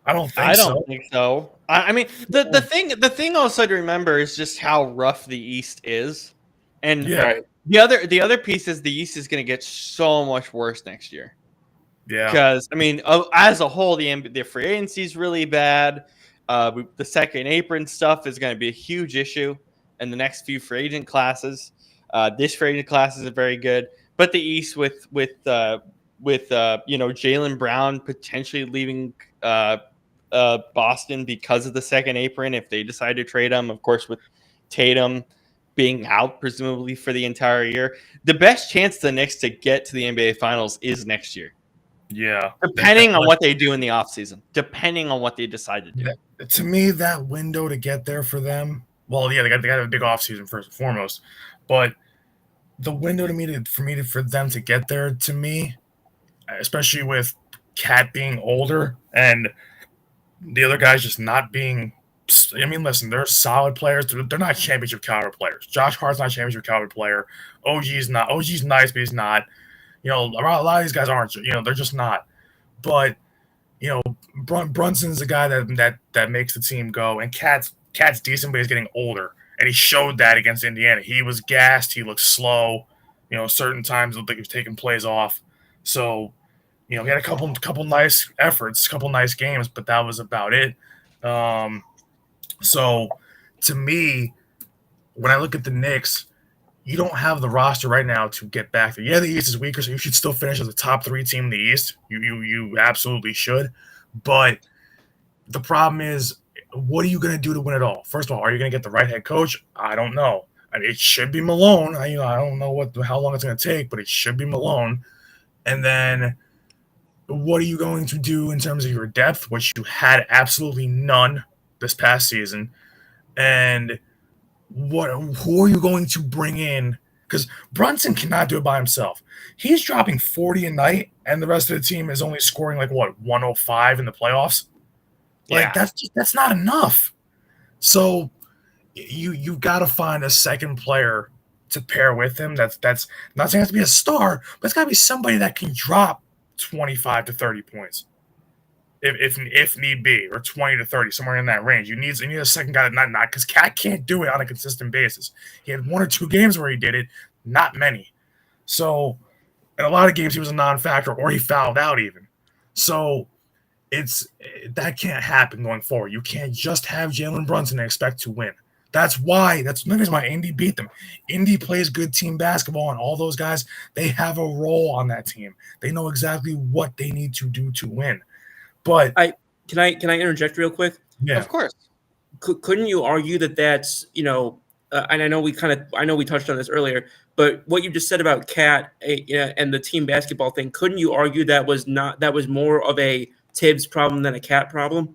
I don't think so. I mean, the thing also to remember is just how rough the East is, and the other piece is the East is going to get so much worse next year. Yeah, because I mean, as a whole, the free agency is really bad. The second apron stuff is going to be a huge issue in the next few free agent classes. This free agent class isn't very good, but the East with Jaylen Brown potentially leaving Boston because of the second apron if they decide to trade him, of course, with Tatum being out presumably for the entire year, the best chance the Knicks to get to the NBA Finals is next year. Yeah. Depending on what they do in the offseason, depending on what they decide to do. To me, that window to get there for them, well, yeah, they got to have a big offseason first and foremost, but the window for them to get there, to me, especially with Cat being older and the other guys just not being, I mean, listen, they're solid players. They're not championship caliber players. Josh Hart's not a championship caliber player. OG's not. OG's nice, but he's not. A lot of these guys aren't. They're just not. But Brunson's the guy that makes the team go, and Cat's decent, but he's getting older, and he showed that against Indiana. He was gassed. He looked slow. Certain times it looked like he was taking plays off. So, he had a couple nice efforts, couple nice games, but that was about it. So, to me, when I look at the Knicks, you don't have the roster right now to get back there. Yeah, the East is weaker, so you should still finish as a top 3 team in the East. You absolutely should. But the problem is, what are you going to do to win it all? First of all, are you going to get the right head coach? I don't know. I mean, it should be Malone. I don't know how long it's going to take, but it should be Malone. And then what are you going to do in terms of your depth, which you had absolutely none this past season? And who are you going to bring in? Because Brunson cannot do it by himself. He's dropping 40 a night, and the rest of the team is only scoring 105 in the playoffs. That's not enough. So you got to find a second player to pair with him. That's not saying it has to be a star, but it's got to be somebody that can drop 25 to 30 points. If need be, or 20 to 30, somewhere in that range. You need a second guy that not because Cat can't do it on a consistent basis. He had 1 or 2 games where he did it, not many. So in a lot of games he was a non-factor, or he fouled out even. So that can't happen going forward. You can't just have Jalen Brunson and expect to win. That's the reason why Indy beat them. Indy plays good team basketball, and all those guys, they have a role on that team. They know exactly what they need to do to win. But can I interject real quick? Yeah, of course. Couldn't you argue that that's and I know we touched on this earlier, but what you just said about Cat and the team basketball thing, couldn't you argue that was more of a Tibbs problem than a Cat problem?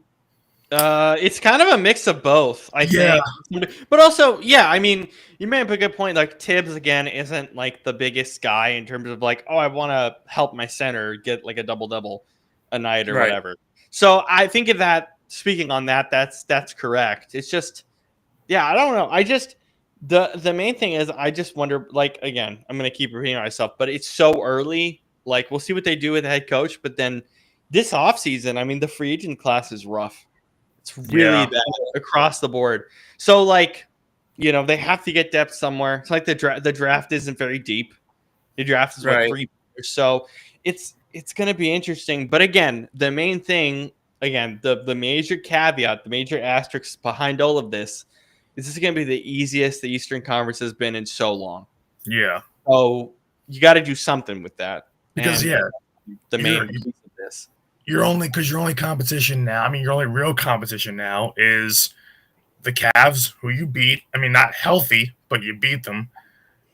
It's kind of a mix of both, I Yeah. think. But also, yeah, I mean, you made up a good point. Like Tibbs again isn't like the biggest guy in terms of like, oh, I want to help my center get like a double a night or Right. whatever. So I think of that. Speaking on that, that's correct. It's just, yeah, I don't know. I just the main thing is I just wonder. Like again, I'm gonna keep repeating myself, but it's so early. Like we'll see what they do with the head coach, but then this offseason, I mean, the free agent class is rough. It's really Yeah. bad across the board. So, like, they have to get depth somewhere. It's like the draft isn't very deep. The draft is what Right. 3 years. So it's going to be interesting. But again, the main thing, again, the major caveat, the major asterisk behind all of this is going to be the easiest the Eastern Conference has been in so long. Yeah. So you got to do something with that. Because And the main piece of this. Your only competition now. I mean, your only real competition now is the Cavs, who you beat. I mean, not healthy, but you beat them,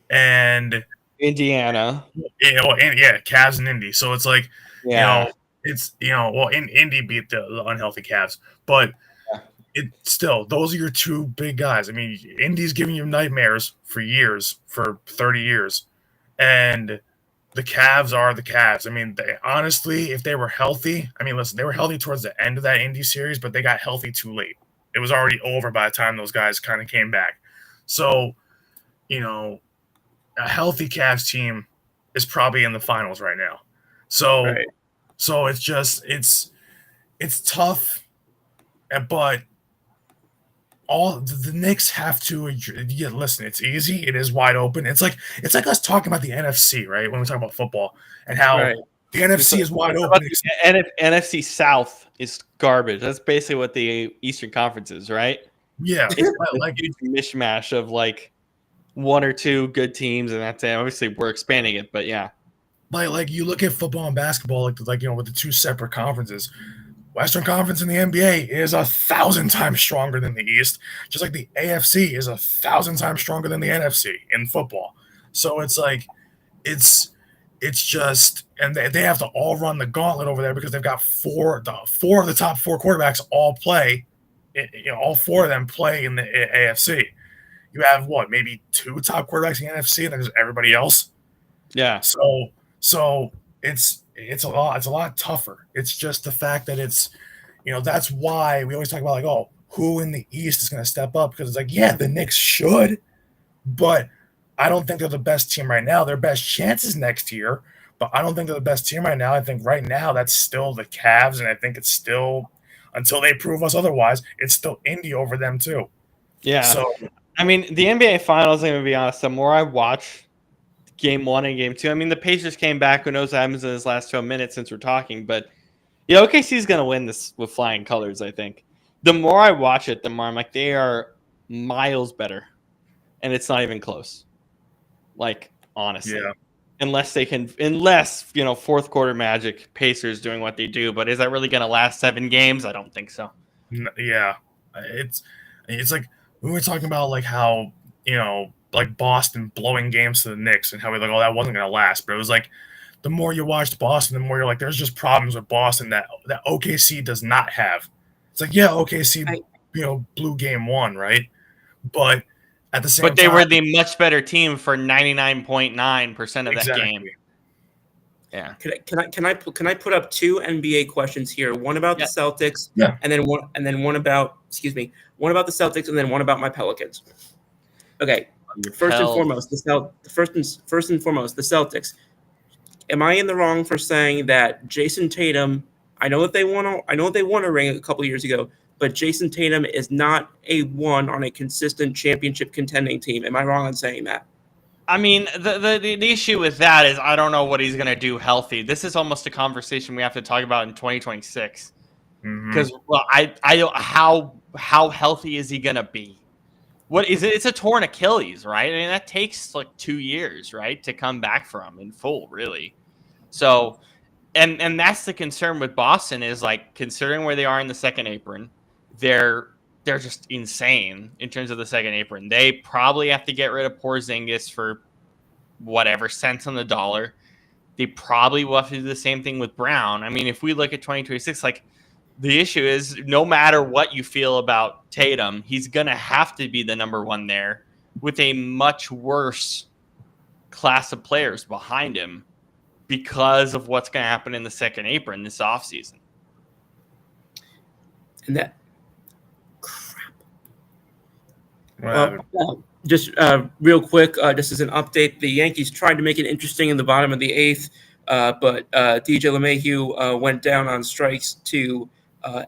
and Indiana. Cavs and Indy. So it's like, Yeah. Indy beat the unhealthy Cavs, but it still, those are your two big guys. I mean, Indy's giving you nightmares for years, for 30 years, and the Cavs are the Cavs. I mean, honestly, if they were healthy, I mean, listen, they were healthy towards the end of that Indy series, but they got healthy too late. It was already over by the time those guys kind of came back. So, a healthy Cavs team is probably in the finals right now. So, Right. so it's just it's tough, but all the Knicks have to. Yeah, listen, it's easy. It is wide open. It's like us talking about the NFC, right? When we talk about football and how Right. the NFC is wide open. NFC South is garbage. That's basically what the Eastern Conference is, right? Yeah, It's a huge mishmash of like one or two good teams, and that's it. Obviously, we're expanding it, but yeah. Like you look at football and basketball, with the two separate conferences. Western Conference in the NBA is 1,000 times stronger than the East, just like the AFC is 1,000 times stronger than the NFC in football. So it's like, it's just, and they have to all run the gauntlet over there because they've got four of the top 4 quarterbacks all play. All 4 of them play in the AFC. You have maybe 2 top quarterbacks in the NFC, and then there's everybody else. Yeah. So it's a lot tougher. It's just the fact that it's, that's why we always talk about like, who in the East is going to step up, because it's like, yeah, the Knicks should, but I don't think they're the best team right now. Their best chances next year, but I don't think they're the best team right now. I think right now that's still the Cavs, and I think it's still, until they prove us otherwise, it's still Indy over them too. Yeah. So I mean, the NBA Finals, I'm going to be honest, the more I watch Game 1 and Game 2, I mean, the Pacers came back. Who knows what happens in his last 12 minutes since we're talking, but OKC is going to win this with flying colors, I think. The more I watch it, the more I'm like, they are miles better, and it's not even close. Like, honestly. yeah. Unless fourth quarter magic, Pacers doing what they do. But is that really going to last 7 games? I don't think so. Yeah. It's like, we were talking about like how, like Boston blowing games to the Knicks and how we're like, that wasn't going to last. But it was like, the more you watched Boston, the more you're like, there's just problems with Boston that OKC does not have. It's like, yeah, OKC, blew game 1, right? But at the same time, they were the much better team for 99.9% of that game. Yeah. Can I put up 2 NBA questions here? One about the Celtics, and then one about the Celtics, and then one about my Pelicans. Okay. First and foremost, the Celtics. Am I in the wrong for saying that Jason Tatum? I know that they won a ring a couple years ago, but Jason Tatum is not a 1 on a consistent championship contending team. Am I wrong on saying that? I mean, the issue with that is I don't know what he's going to do healthy. This is almost a conversation we have to talk about in 2026. Because how healthy is he going to be? What is it? It's a torn Achilles, right? I mean, that takes like 2 years, right, to come back from in full, really. So, and that's the concern with Boston is like considering where they are in the second apron, they're just insane in terms of the second apron. They probably have to get rid of Porzingis for whatever cents on the dollar. They probably will have to do the same thing with Brown. I mean, if we look at 2026, like the issue is no matter what you feel about Tatum, he's going to have to be the number one there with a much worse class of players behind him because of what's going to happen in the second apron this offseason. And that crap. Well, just real quick, just as an update, the Yankees tried to make it interesting in the bottom of the eighth, but DJ LeMahieu went down on strikes to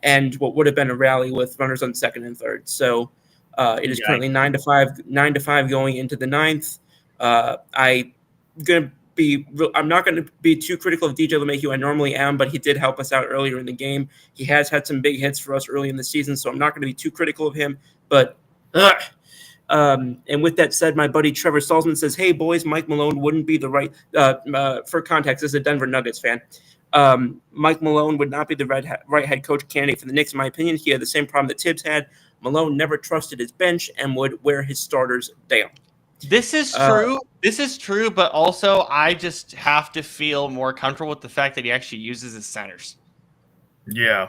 end what would have been a rally with runners on second and third. So it is currently 9-5 going into the ninth. I'm not going to be too critical of DJ LeMahieu. I normally am, but he did help us out earlier in the game. He has had some big hits for us early in the season, so I'm not going to be too critical of him. But and with that said, my buddy Trevor Salzman says, "Hey boys, Mike Malone wouldn't be the right." For context, as a Denver Nuggets fan, Mike Malone would not be the right head coach candidate for the Knicks, in my opinion. He had the same problem that Tibbs had. Malone never trusted his bench and would wear his starters down. This is true. This is true, but also I just have to feel more comfortable with the fact that he actually uses his centers. Yeah.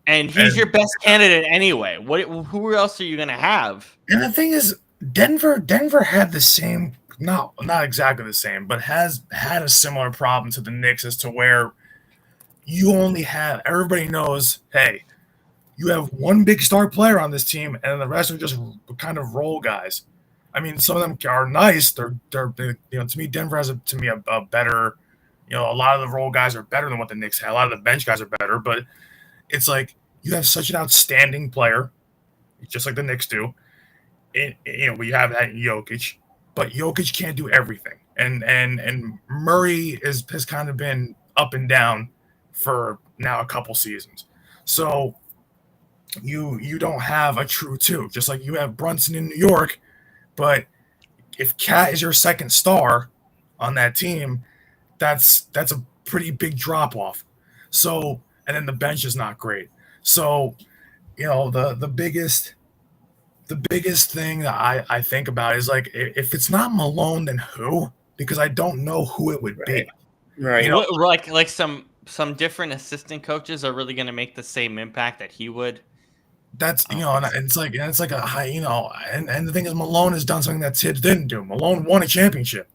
And he's your best candidate anyway. Who else are you going to have? And the thing is, Denver had the same, not exactly the same, but has had a similar problem to the Knicks as to where you only have, everybody knows, hey, you have one big star player on this team, and the rest are just kind of role guys. I mean, some of them are nice. They're to me, Denver has a better, a lot of the role guys are better than what the Knicks had. A lot of the bench guys are better, but it's like you have such an outstanding player, just like the Knicks do. We have that in Jokic, but Jokic can't do everything. And Murray has kind of been up and down for now a couple seasons. So you don't have a true two, just like you have Brunson in New York. But if Cat is your second star on that team, that's a pretty big drop off. So, and then the bench is not great. So, the biggest thing that I think about is like, if it's not Malone, then who? Because I don't know who it would be. Right. Like some different assistant coaches are really going to make the same impact that he would. That's and it's like a high, and the thing is, Malone has done something that Tibbs didn't do. Malone won a championship.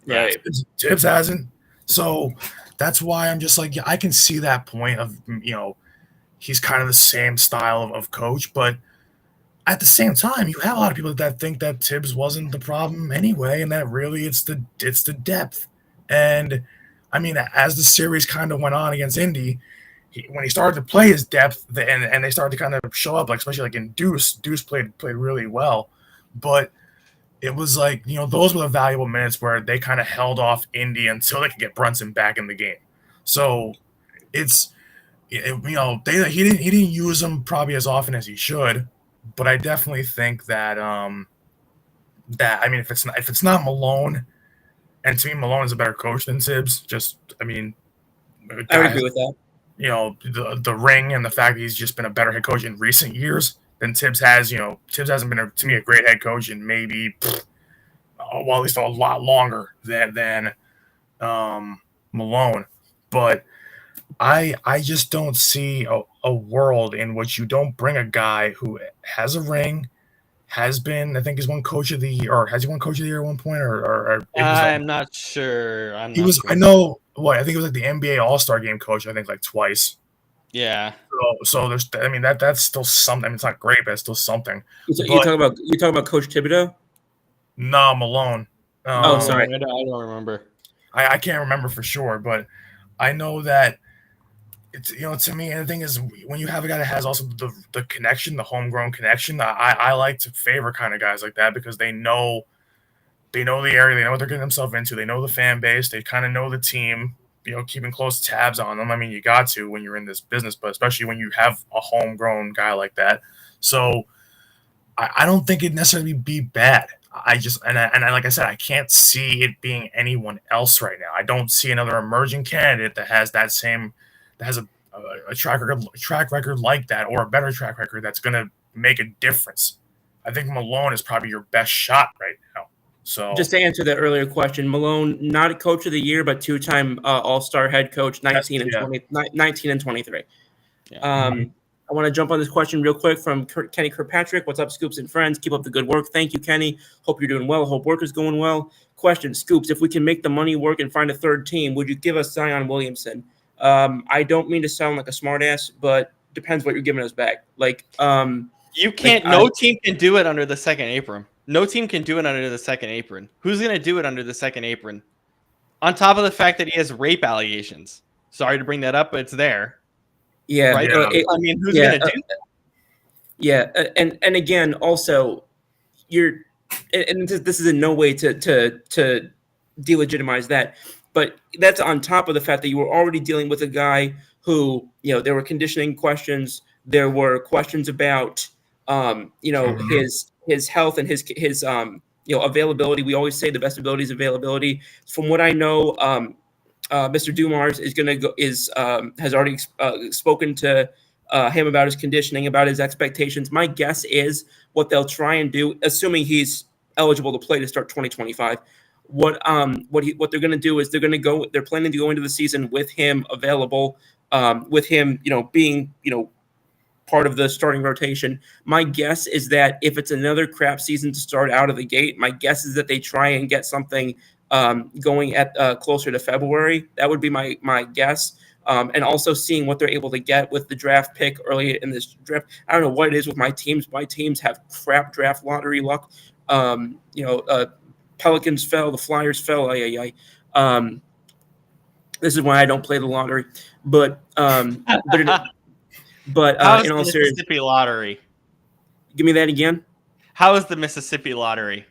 Right. Tibbs hasn't. So that's why I'm just like, I can see that point of, he's kind of the same style of coach, but at the same time, you have a lot of people that think that Tibbs wasn't the problem anyway, and that really it's the depth. And I mean, as the series kind of went on against Indy, when he started to play his depth, and they started to kind of show up, like especially like in Deuce played really well, but it was like, those were the valuable minutes where they kind of held off Indy until they could get Brunson back in the game. So he didn't use him probably as often as he should, but I definitely think that if it's not Malone, and to me Malone is a better coach than Tibbs. I would agree with that. The ring and the fact that he's just been a better head coach in recent years than Tibbs has. Tibbs hasn't been to me a great head coach in maybe, at least a lot longer than Malone. But I just don't see a world in which you don't bring a guy who has a ring, has been, I think, has won Coach of the Year, or has he won Coach of the Year at one point? I'm not sure. I know. What, I think it was like the NBA All-Star Game coach, I think, like twice. Yeah. So there's, that's still something. It's not great, but it's still something. You talking about Coach Thibodeau? No, Malone. Sorry. I don't remember. I can't remember for sure, but I know that it's, to me, and the thing is, when you have a guy that has also the connection, the homegrown connection, I like to favor kind of guys like that because they know the area, they know what they're getting themselves into, they know the fan base, they kind of know the team, keeping close tabs on them. I mean, you got to when you're in this business, but especially when you have a homegrown guy like that. So I don't think it'd necessarily be bad. I like I said, I can't see it being anyone else right now. I don't see another emerging candidate that has a track record like that, or a better track record that's going to make a difference. I think Malone is probably your best shot right now. So just to answer that earlier question, Malone, not a coach of the year, but two-time All-Star head coach, 19 and 23. I want to jump on this question real quick from Kenny Kirkpatrick. What's up, Scoops and friends? Keep up the good work. Thank you, Kenny. Hope you're doing well. Hope work is going well. Question, Scoops, if we can make the money work and find a third team, would you give us Zion Williamson? I don't mean to sound like a smartass, but depends what you're giving us back. You can't. No team can do it under the second apron. No team can do it under the second apron. Who's going to do it under the second apron? On top of the fact that he has rape allegations. Sorry to bring that up, but it's there. Yeah. Right? Who's going to do that? Yeah. And again, also, this is in no way to delegitimize that, but that's on top of the fact that you were already dealing with a guy who, there were conditioning questions. There were questions about, his health and his availability. We always say the best ability is availability. From what I know, Mr. Dumars has already spoken to him about his conditioning, about his expectations. My guess is what they'll try and do, assuming he's eligible to play to start 2025. What they're going to do is they're planning to go into the season with him available, with him, being, part of the starting rotation. My guess is that if it's another crap season to start out of the gate, my guess is that they try and get something going at closer to February. That would be my guess. And also seeing what they're able to get with the draft pick early in this draft. I don't know what it is with my teams. My teams have crap draft lottery luck. Pelicans fell, the Flyers fell. This is why I don't play the lottery. But How is in the all seriousness, Mississippi lottery? Give me that again. How is the Mississippi lottery?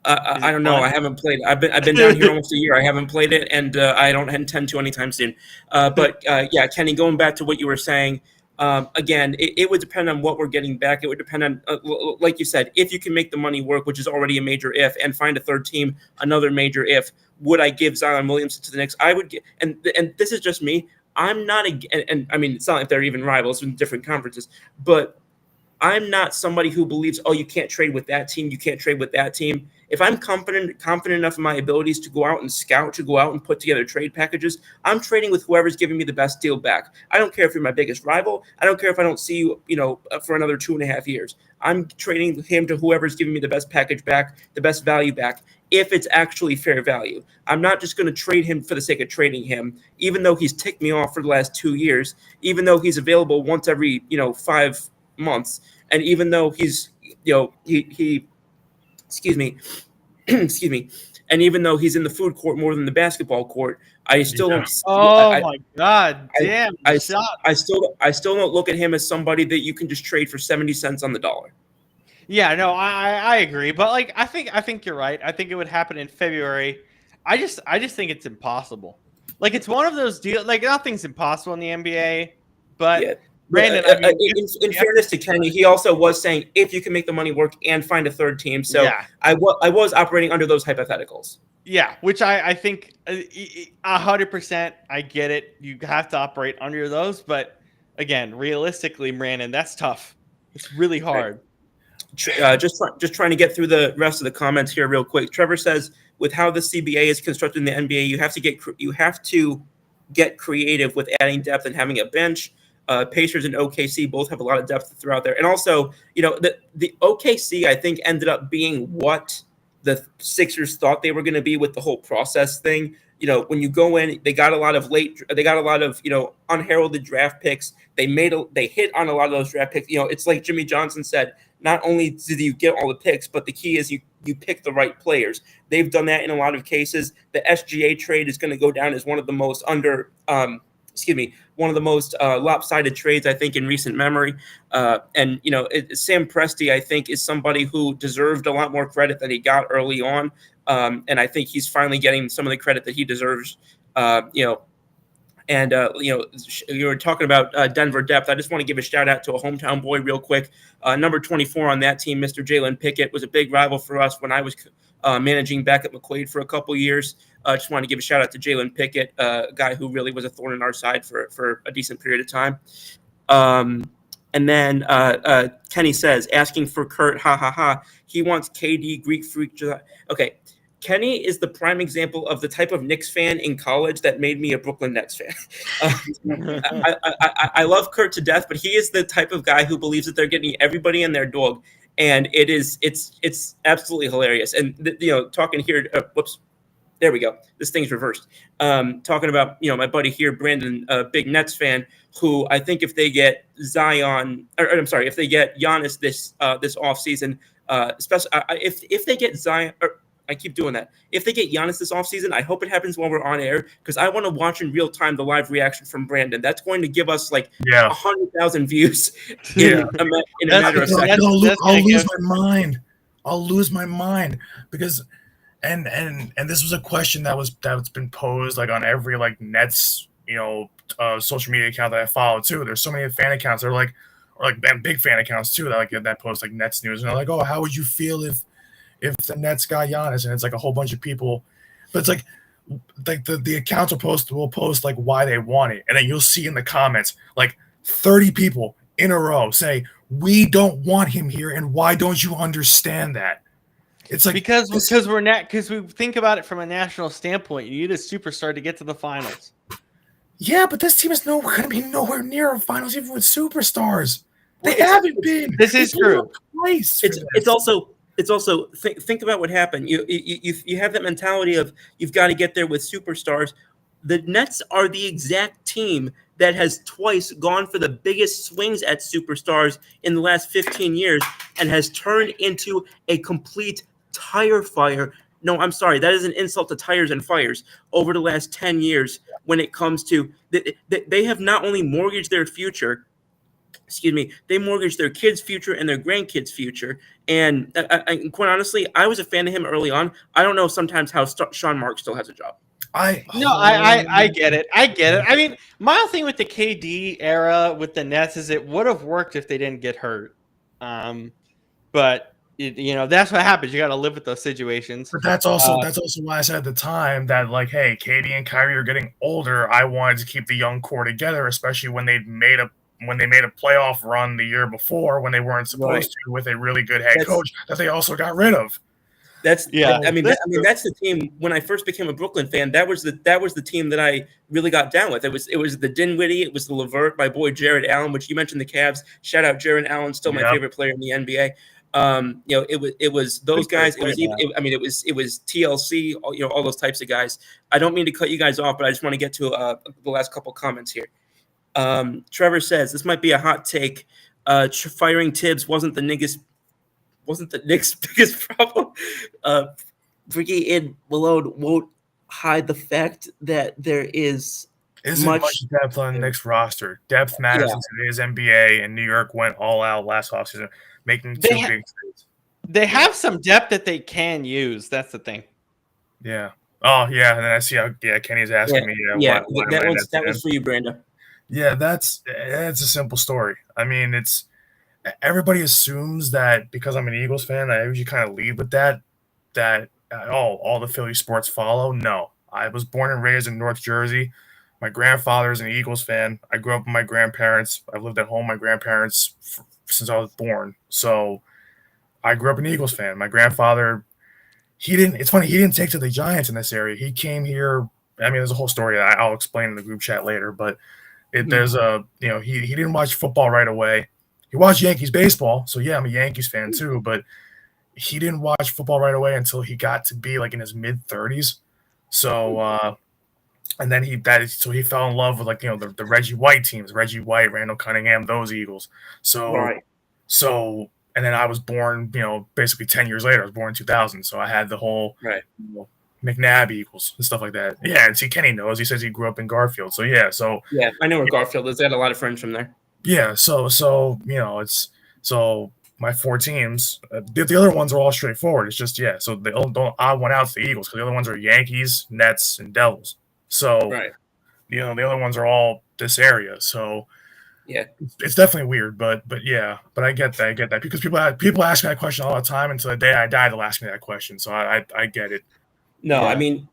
I don't know. I haven't played. I've been down here almost a year. I haven't played it, and I don't intend to anytime soon. Yeah, Kenny, going back to what you were saying, again, it would depend on what we're getting back. It would depend on, like you said, if you can make the money work, which is already a major if, and find a third team, another major if. Would I give Zion Williamson to the Knicks? I would get, and this is just me. I'm not and I mean, it's not like they're even rivals in different conferences, but I'm not somebody who believes, you can't trade with that team, you can't trade with that team. If I'm confident enough in my abilities to go out and scout, to go out and put together trade packages, I'm trading with whoever's giving me the best deal back. I don't care if you're my biggest rival. I don't care if I don't see you, for another 2.5 years. I'm trading him to whoever's giving me the best package back, the best value back, if it's actually fair value. I'm not just going to trade him for the sake of trading him, even though he's ticked me off for the last 2 years, even though he's available once every, 5 months. And even though he's, excuse me, and even though he's in the food court more than the basketball court, I still don't. My God, damn! I still don't look at him as somebody that you can just trade for 70 cents on the dollar. Yeah, no, I agree, but I think you're right. I think it would happen in February. I just think it's impossible. It's one of those deals. Nothing's impossible in the NBA, but. Yeah. Brandon, in fairness to Kenny, he also was saying if you can make the money work and find a third team. So yeah. I was operating under those hypotheticals. Yeah, which I think 100%. I get it. You have to operate under those, but again, realistically, Brandon, that's tough. It's really hard. Right. Just trying to get through the rest of the comments here real quick. Trevor says, with how the CBA is constructed in the NBA, you have to get creative with adding depth and having a bench. Pacers and OKC both have a lot of depth throughout there. And also, the OKC, I think, ended up being what the Sixers thought they were going to be with the whole process thing. When you go in, they got a lot of unheralded draft picks. They hit on a lot of those draft picks. It's like Jimmy Johnson said, not only did you get all the picks, but the key is you pick the right players. They've done that in a lot of cases. The SGA trade is going to go down as one of the most lopsided trades, I think, in recent memory. And Sam Presti, I think, is somebody who deserved a lot more credit than he got early on. And I think he's finally getting some of the credit that he deserves. You were talking about Denver depth. I just want to give a shout out to a hometown boy real quick. Number 24 on that team, Mr. Jalen Pickett, was a big rival for us when I was managing back at McQuaid for a couple years. Just want to give a shout out to Jalen Pickett, a guy who really was a thorn in our side for a decent period of time. And then Kenny says, asking for Kurt, ha ha ha. He wants KD, Greek freak. Okay, Kenny is the prime example of the type of Knicks fan in college that made me a Brooklyn Nets fan. I love Kurt to death, but he is the type of guy who believes that they're getting everybody and their dog, and it's absolutely hilarious. And talking here, whoops. There we go. This thing's reversed. Talking about, my buddy here, Brandon, a big Nets fan, who I think if they get Zion, if they get Giannis this offseason, especially if they get Zion, I keep doing that. If they get Giannis this offseason, I hope it happens while we're on air, because I want to watch in real time the live reaction from Brandon. That's going to give us 100,000 views in a matter of seconds. I'll lose my mind because. And this was a question that's been posed on every Nets social media account that I follow too. There's so many fan accounts that are and big fan accounts too that post Nets news, and they're oh, how would you feel if the Nets got Giannis? And it's a whole bunch of people, but it's the accounts will post why they want it, and then you'll see in the comments 30 people in a row say we don't want him here, and why don't you understand that? It's because we think about it from a national standpoint. You need a superstar to get to the finals. Yeah, but this team is going to be nowhere near a finals even with superstars. They haven't been. This is true. It's also think about what happened. You have that mentality of you've got to get there with superstars. The Nets are the exact team that has twice gone for the biggest swings at superstars in the last 15 years and has turned into a complete tire fire. No, I'm sorry. That is an insult to tires and fires over the last 10 years when it comes to they have not only mortgaged their future, they mortgaged their kids' future and their grandkids' future. And quite honestly, I was a fan of him early on. I don't know sometimes how Sean Marks still has a job. I get it. I mean, my thing with the KD era with the Nets is it would have worked if they didn't get hurt. But that's what happens. You got to live with those situations. But that's also why I said at the time that hey, KD and Kyrie are getting older. I wanted to keep the young core together, especially when they made a playoff run the year before when they weren't supposed to, with a really good head coach that they also got rid of. That's the team. When I first became a Brooklyn fan, that was the team that I really got down with. It was the Dinwiddie, it was the LeVert, my boy Jared Allen, which you mentioned the Cavs. Shout out Jared Allen, still my favorite player in the NBA. It was those guys. It was TLC. All those types of guys. I don't mean to cut you guys off, but I just want to get to the last couple comments here. Trevor says this might be a hot take. Firing Tibbs wasn't the Knicks' biggest problem. Ricky and Malone won't hide the fact that there isn't much depth on the Knicks roster. Depth matters in today's NBA, and New York went all out last offseason, making two big trades. They have some depth that they can use. That's the thing. Yeah. Oh, yeah. And then I see how Kenny's asking me. That was for you, Brando. Yeah, that's a simple story. I mean, it's everybody assumes that because I'm an Eagles fan, I usually kind of lead with that all the Philly sports follow. No, I was born and raised in North Jersey. My grandfather is an Eagles fan. I grew up with my grandparents. I've lived at home with my grandparents since I was born. So I grew up an Eagles fan. My grandfather, it's funny, he didn't take to the Giants in this area. He came here. I mean, there's a whole story that I'll explain in the group chat later, but he didn't watch football right away. He watched Yankees baseball. So yeah, I'm a Yankees fan too, but he didn't watch football right away until he got to be in his mid 30s. So, and then he fell in love with the Reggie White teams, Reggie White, Randall Cunningham, those Eagles. So, and then I was born, basically 10 years later. I was born in 2000. So I had the whole McNabb Eagles and stuff like that. Yeah, and see, Kenny knows. He says he grew up in Garfield. So yeah, I know where Garfield is. I had a lot of friends from there. Yeah, so it's my four teams. The other ones are all straightforward. It's just so the odd one out's the Eagles because the other ones are Yankees, Nets, and Devils. So the other ones are all this area. So it's definitely weird, but I get that because people ask me that question all the time until the day I die. They'll ask me that question. So I get it. No, I mean,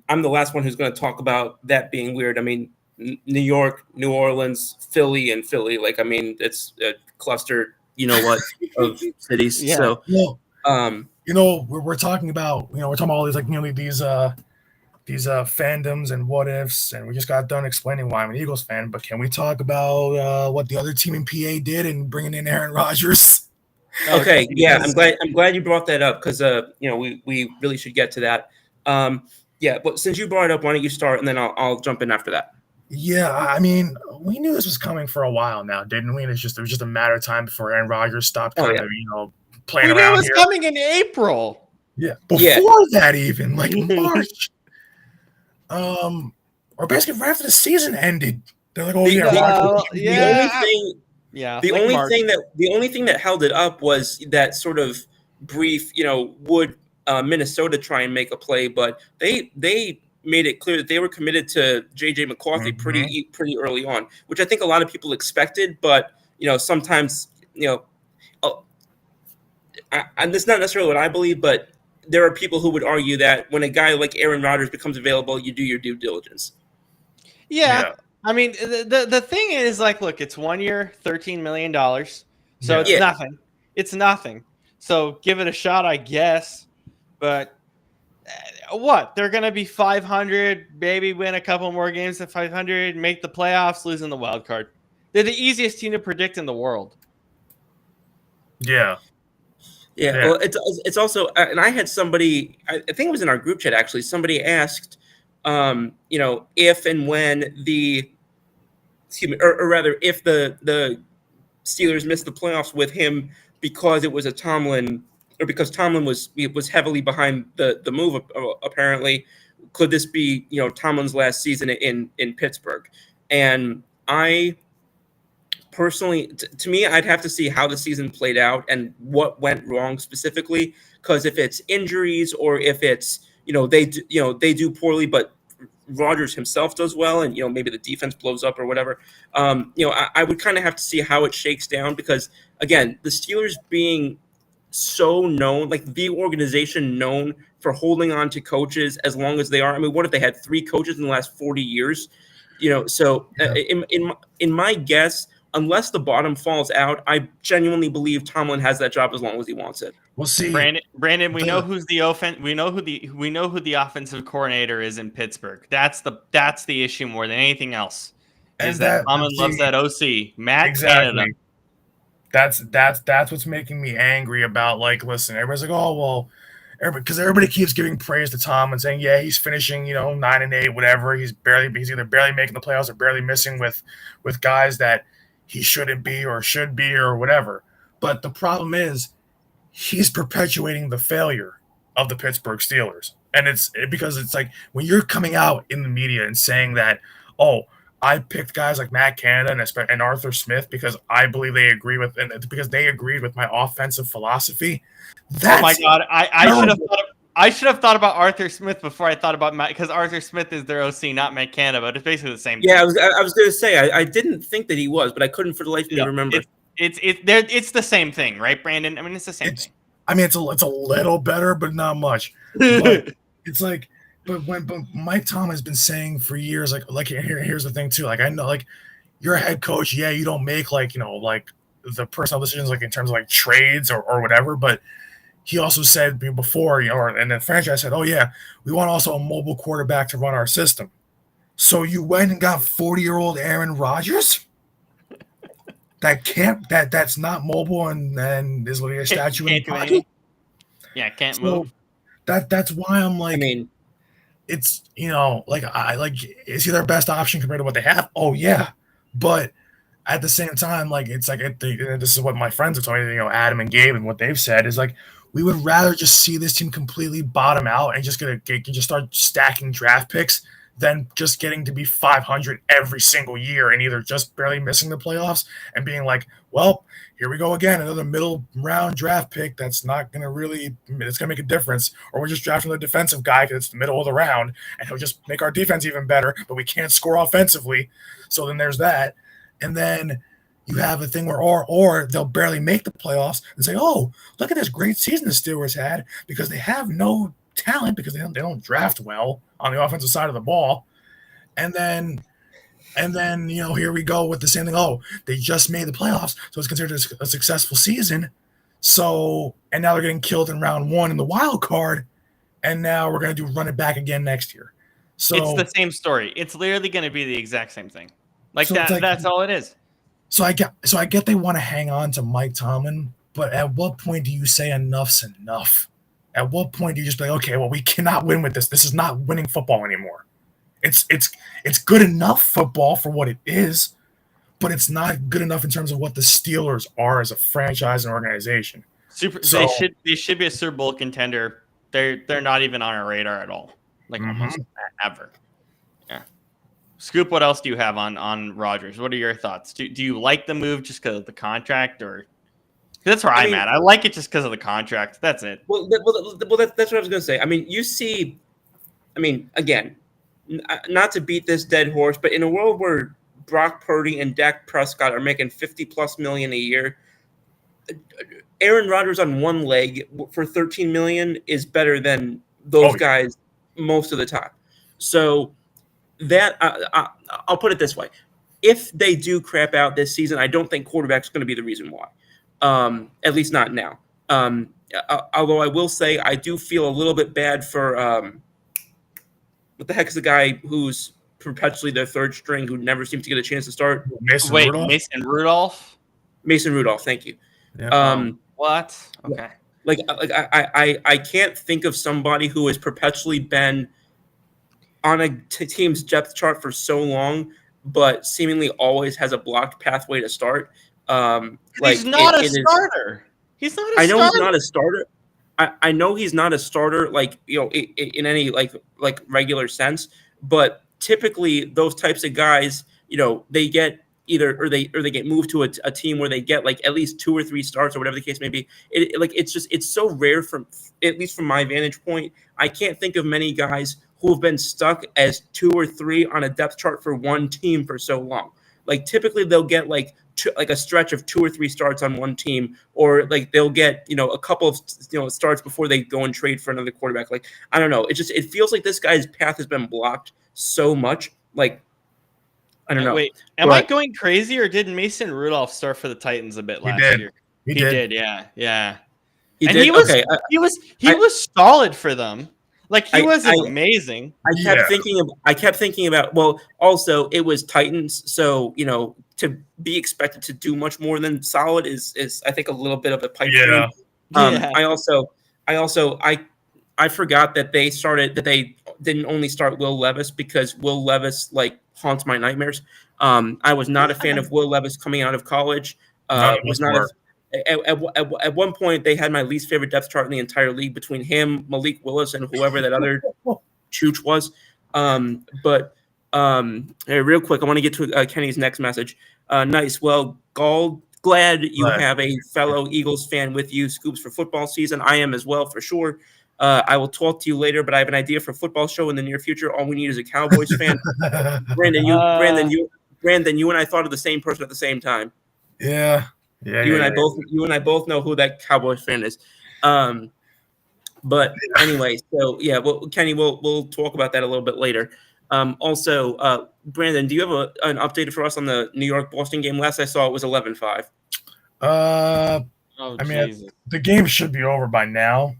I'm the last one who's going to talk about that being weird. I mean, New York, New Orleans, Philly. It's a cluster, of cities. Yeah. So, we're talking about, we're talking about all these these fandoms and what ifs, and we just got done explaining why I'm an Eagles fan. But can we talk about what the other team in PA did in bringing in Aaron Rodgers? Okay, yeah, Because I'm glad you brought that up because we really should get to that. Yeah, but since you brought it up, why don't you start and then I'll jump in after that. yeah, I mean, we knew this was coming for a while now, didn't we? And it was just a matter of time before Aaron Rodgers stopped Oh kind yeah, of playing We knew it around was here. coming in April. Yeah, before Yeah. that, even like March, or basically right after the season ended, they're like, "Oh The- yeah, the- Rodgers." the only thing Yeah, the like only March. thing that held it up was that sort of brief, would Minnesota try and make a play, but they made it clear that they were committed to JJ McCarthy pretty early on, which I think a lot of people expected, but sometimes and that's not necessarily what I believe, but there are people who would argue that when a guy like Aaron Rodgers becomes available, you do your due diligence. Yeah. I mean, the thing is, like, look, it's 1 year, $13 million. So it's Yeah. nothing. It's nothing. So give it a shot, I guess. But what? They're going to be 500, maybe win a couple more games at 500, make the playoffs, losing the wild card. They're the easiest team to predict in the world. Yeah. Yeah, well, it's also, and I had somebody, I think it was in our group chat actually. Somebody asked, if and when or rather, if the Steelers missed the playoffs with him because it was a Tomlin, or because Tomlin was heavily behind the move. Apparently, could this be Tomlin's last season in Pittsburgh? And I personally, to me, I'd have to see how the season played out and what went wrong specifically. Because if it's injuries or if it's they do poorly, but Rodgers himself does well, and maybe the defense blows up or whatever. I would kind of have to see how it shakes down because again, the Steelers being so known, like the organization known for holding on to coaches as long as they are. I mean, what if they had 3 coaches in the last 40 years? So in my guess, unless the bottom falls out, I genuinely believe Tomlin has that job as long as he wants it. We'll see. Brandon, we know who's the offense. We know who the offensive coordinator is in Pittsburgh. That's the issue more than anything else. Is that Tomlin loves that OC, Matt Canada. That's what's making me angry about, like, listen, everybody's like, oh well, because everybody keeps giving praise to Tom and saying, yeah, he's finishing 9-8, whatever. He's either barely making the playoffs or barely missing with guys that he shouldn't be or should be or whatever. But the problem is he's perpetuating the failure of the Pittsburgh Steelers. And because it's like when you're coming out in the media and saying that, oh, I picked guys like Matt Canada and Arthur Smith because I believe they agree with, and because they agreed with my offensive philosophy. Oh my God. I should have thought about Arthur Smith before I thought about Matt, because Arthur Smith is their OC, not Matt Canada, but it's basically the same thing. Yeah, I was going to say I didn't think that he was, but I couldn't for the life of me remember. It's the same thing, right, Brandon? I mean, it's the same thing. I mean, it's a little better, but not much. But it's like, but Mike Tomlin has been saying for years, like here's the thing too. Like, I know, like, you're a head coach. Yeah, you don't make like the personal decisions, like in terms of like trades or whatever, but he also said before, and the franchise said, oh yeah, we want also a mobile quarterback to run our system. So you went and got 40-year-old Aaron Rodgers? That's not mobile and is literally a statue in the pocket? Yeah, can't move. That's why I'm like, I mean, it's is he their best option compared to what they have? Oh yeah, but at the same time, like, it's like this is what my friends are telling me, Adam and Gabe, and what they've said is like, we would rather just see this team completely bottom out and just start stacking draft picks than just getting to be 500 every single year and either just barely missing the playoffs and being like, well, here we go again, another middle round draft pick that's not going to it's going to make a difference, or we're just drafting the defensive guy because it's the middle of the round and he'll just make our defense even better, but we can't score offensively. So then there's that. And then you have a thing where or they'll barely make the playoffs and say, oh, look at this great season the Steelers had, because they have no talent, because they don't draft well on the offensive side of the ball. And then here we go with the same thing. Oh, they just made the playoffs, so it's considered a successful season. So, and now they're getting killed in round 1 in the wild card, and now we're going to run it back again next year. So it's the same story. It's literally going to be the exact same thing. Like So that. it's like- That's all it is. So I get they want to hang on to Mike Tomlin, but at what point do you say enough's enough? At what point do you just be like, okay, well, we cannot win with this. This is not winning football anymore. It's good enough football for what it is, but it's not good enough in terms of what the Steelers are as a franchise and organization. They should be a Super Bowl contender. They're not even on our radar at all. Like almost ever. Yeah. Scoop, what else do you have on Rodgers? What are your thoughts? Do you like the move just because of the contract, or that's where I'm at? I like it just because of the contract. That's it. Well, that's what I was going to say. I mean, you see, again, not to beat this dead horse, but in a world where Brock Purdy and Dak Prescott are making $50+ million a year, Aaron Rodgers on one leg for $13 million is better than those guys most of the time. So that I'll put it this way: if they do crap out this season, I don't think quarterback's going to be the reason why. At least not now. Although I will say I do feel a little bit bad for what the heck is the guy who's perpetually their third string who never seems to get a chance to start? Mason Rudolph. Mason Rudolph, thank you. Yeah. What? Okay. I can't think of somebody who has perpetually been on a team's depth chart for so long, but seemingly always has a blocked pathway to start. He's not a starter. He's not a starter. I know he's not a starter. I know he's not a starter, in any regular sense. But typically, those types of guys, they get they get moved to a team where they get at least 2 or 3 starts or whatever the case may be. It's so rare at least from my vantage point. I can't think of many guys who have been stuck as 2 or 3 on a depth chart for one team for so long. Typically they'll get a stretch of 2 or 3 starts on one team, or they'll get a couple of starts before they go and trade for another quarterback. I don't know. It feels like this guy's path has been blocked so much. I don't know. Wait, am I going crazy, or did Mason Rudolph start for the Titans a bit last year? He did. Yeah. He and did. He was solid for them. He wasn't amazing. I kept thinking about. Well, also it was Titans, so to be expected to do much more than solid is I think a little bit of a pipe dream. I forgot that they didn't only start Will Levis because Will Levis haunts my nightmares. I was not a fan of Will Levis coming out of college. At one point they had my least favorite depth chart in the entire league between him, Malik Willis, and whoever that other chooch was. Real quick, I want to get to Kenny's next message. Nice. Well, glad you have a fellow Eagles fan with you. Scoops for football season. I am as well, for sure. I will talk to you later, but I have an idea for a football show in the near future. All we need is a Cowboys fan. Brandon, you and I thought of the same person at the same time. Yeah. You and I both know who that Cowboys fan is. But anyway, so yeah, well, Kenny, we'll talk about that a little bit later. Also, Brandon, do you have an update for us on the New York-Boston game? Last I saw, it was 11-5. The game should be over by now.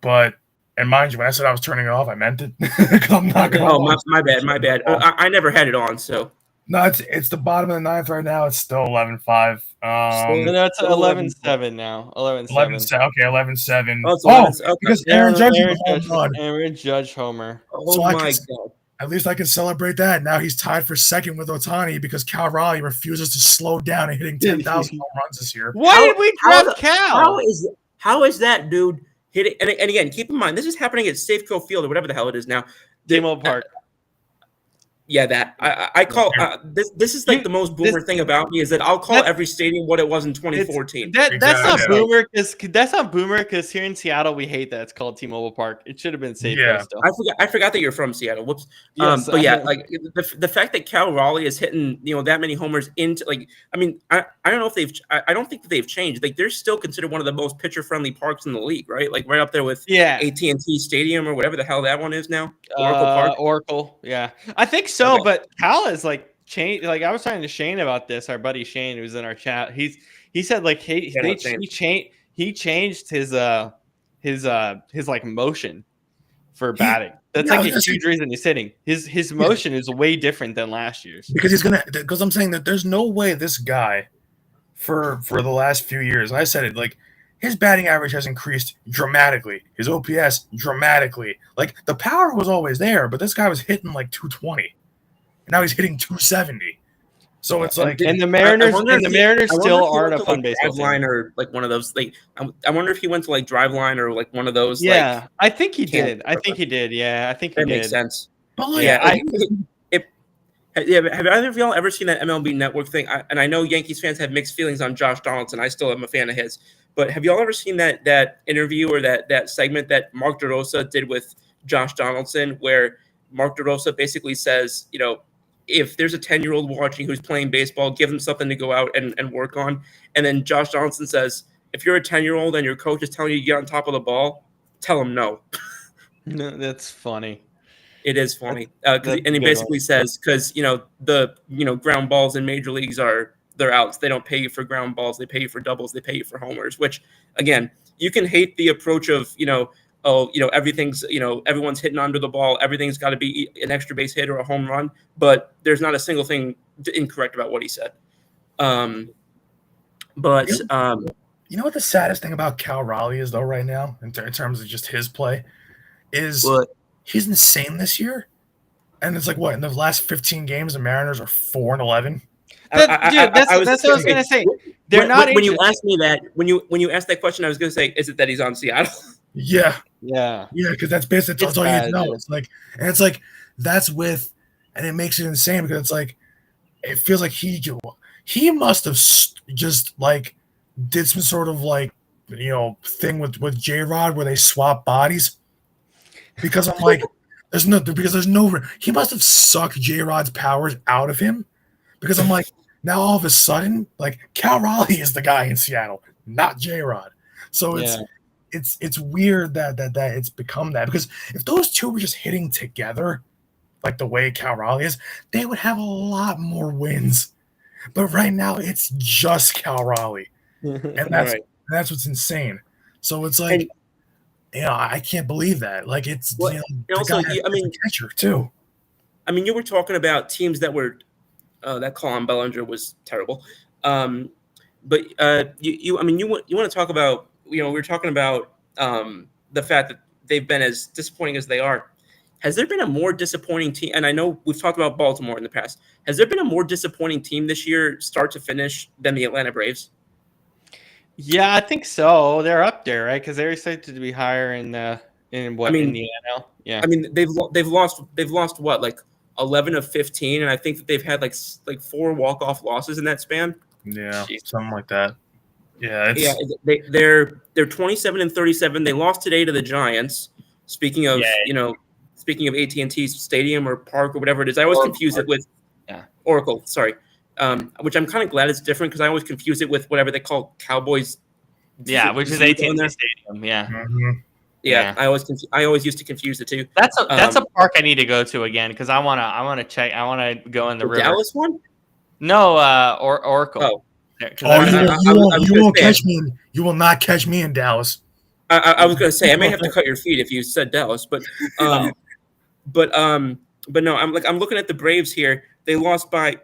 But mind you, when I said I was turning it off, I meant it. I'm not going. Oh, my bad. I never had it on, so. No, it's the bottom of the 9th right now. It's still 11-5. It's 11-7 now. 11-7. 11-7. Oh, it's 11. Okay. Because Aaron Judge homer. Oh, my God. At least I can celebrate that. Now he's tied for second with Ohtani because Cal Raleigh refuses to slow down and hitting 10,000 home runs this year. Why did we draft Cal? How is that dude hitting? And again, keep in mind, this is happening at Safeco Field or whatever the hell it is now. T-Mobile Park. Yeah, that I call this is the most boomer thing about me is that I'll call every stadium what it was in 2014. That's not boomer because here in Seattle we hate that it's called T-Mobile Park. It should have been Safeco still. I forgot that you're from Seattle. Whoops. Yes, but yeah, the fact that Cal Raleigh is hitting that many homers into I don't know if I don't think that they've changed. They're still considered one of the most pitcher friendly parks in the league, right? Right up there with AT&T Stadium or whatever the hell that one is now. Oracle Park. Oracle, yeah, I think so. But Cal is changed. I was talking to Shane about this, our buddy Shane, who's in our chat. He's He said like he changed his like motion for batting. That's like a huge reason he's hitting. His motion is way different than last year's. Because I'm saying that there's no way this guy for the last few years, and I said it, like his batting average has increased dramatically. His OPS dramatically. Like the power was always there, but this guy was hitting like 220. And now he's hitting 270. So it's like, and the Mariners still aren't a fun baseball team. Driveline or like one of those. Like, I wonder if he went to like Driveline or like one of those. Yeah, I think he did. I think he did. Yeah, I think he did. That makes sense. but like, Have either of y'all ever seen that MLB Network thing? And I know Yankees fans have mixed feelings on Josh Donaldson. I still am a fan of his. But have y'all ever seen that interview or that segment that Mark DeRosa did with Josh Donaldson, where Mark DeRosa basically says, you know, if there's a 10-year-old watching who's playing baseball, give them something to go out and work on. And then Josh Donaldson says, if you're a 10-year-old and your coach is telling you to get on top of the ball, tell him no. No, that's funny. It is funny. And he basically says, because, ground balls in major leagues they're outs. They don't pay you for ground balls. They pay you for doubles. They pay you for homers, which, again, you can hate the approach of, everything's, everyone's hitting under the ball. Everything's got to be an extra base hit or a home run, but there's not a single thing incorrect about what he said. You know what the saddest thing about Cal Raleigh is, though, right now, in terms of just his play, is he's insane this year. And it's like, what, in the last 15 games, the Mariners are 4-11? That's what I was going to say. They're not when you asked me that, when you asked that question, I was going to say, is it that he's on Seattle? Yeah, because that's basically all you need to know. It's like, and it's like that's with, and it makes it insane because it's like it feels like he must have just like did some sort of like thing with J-Rod where they swap bodies, because I'm like there's no he must have sucked J-Rod's powers out of him, because I'm like now all of a sudden like Cal Raleigh is the guy in Seattle, not J-Rod. So it's weird that it's become that, because if those two were just hitting together like the way Cal Raleigh is, they would have a lot more wins. But right now it's just Cal Raleigh, and that's what's insane. So it's like, I can't believe that. Like it's also, catcher too. I mean, you were talking about teams that were that Colin Bellinger was terrible, but you want to talk about. We were talking about the fact that they've been as disappointing as they are. Has there been a more disappointing team? And I know we've talked about Baltimore in the past. Has there been a more disappointing team this year, start to finish, than the Atlanta Braves? Yeah, I think so. They're up there, right? Because they're expected to be higher in the NL. Yeah. I mean, they've lost what, like 11 of 15, and I think that they've had like 4 walk-off losses in that span. Yeah, something like that. Yeah, they're 27-37. They lost today to the Giants. Speaking of AT&T Stadium or Park or whatever it is, I always confuse it with Oracle. Sorry, which I'm kind of glad it's different, because I always confuse it with whatever they call Cowboys. Yeah, which is AT&T Stadium. Yeah. Mm-hmm. Yeah, I always used to confuse the two. That's a park I need to go to again, because I wanna check. I wanna go in the river. Dallas one? No, Oracle. Oh. You won't catch me. You will not catch me in Dallas. I was going to say I may have to cut your feet if you said Dallas, but no. I'm looking at the Braves here. They lost by,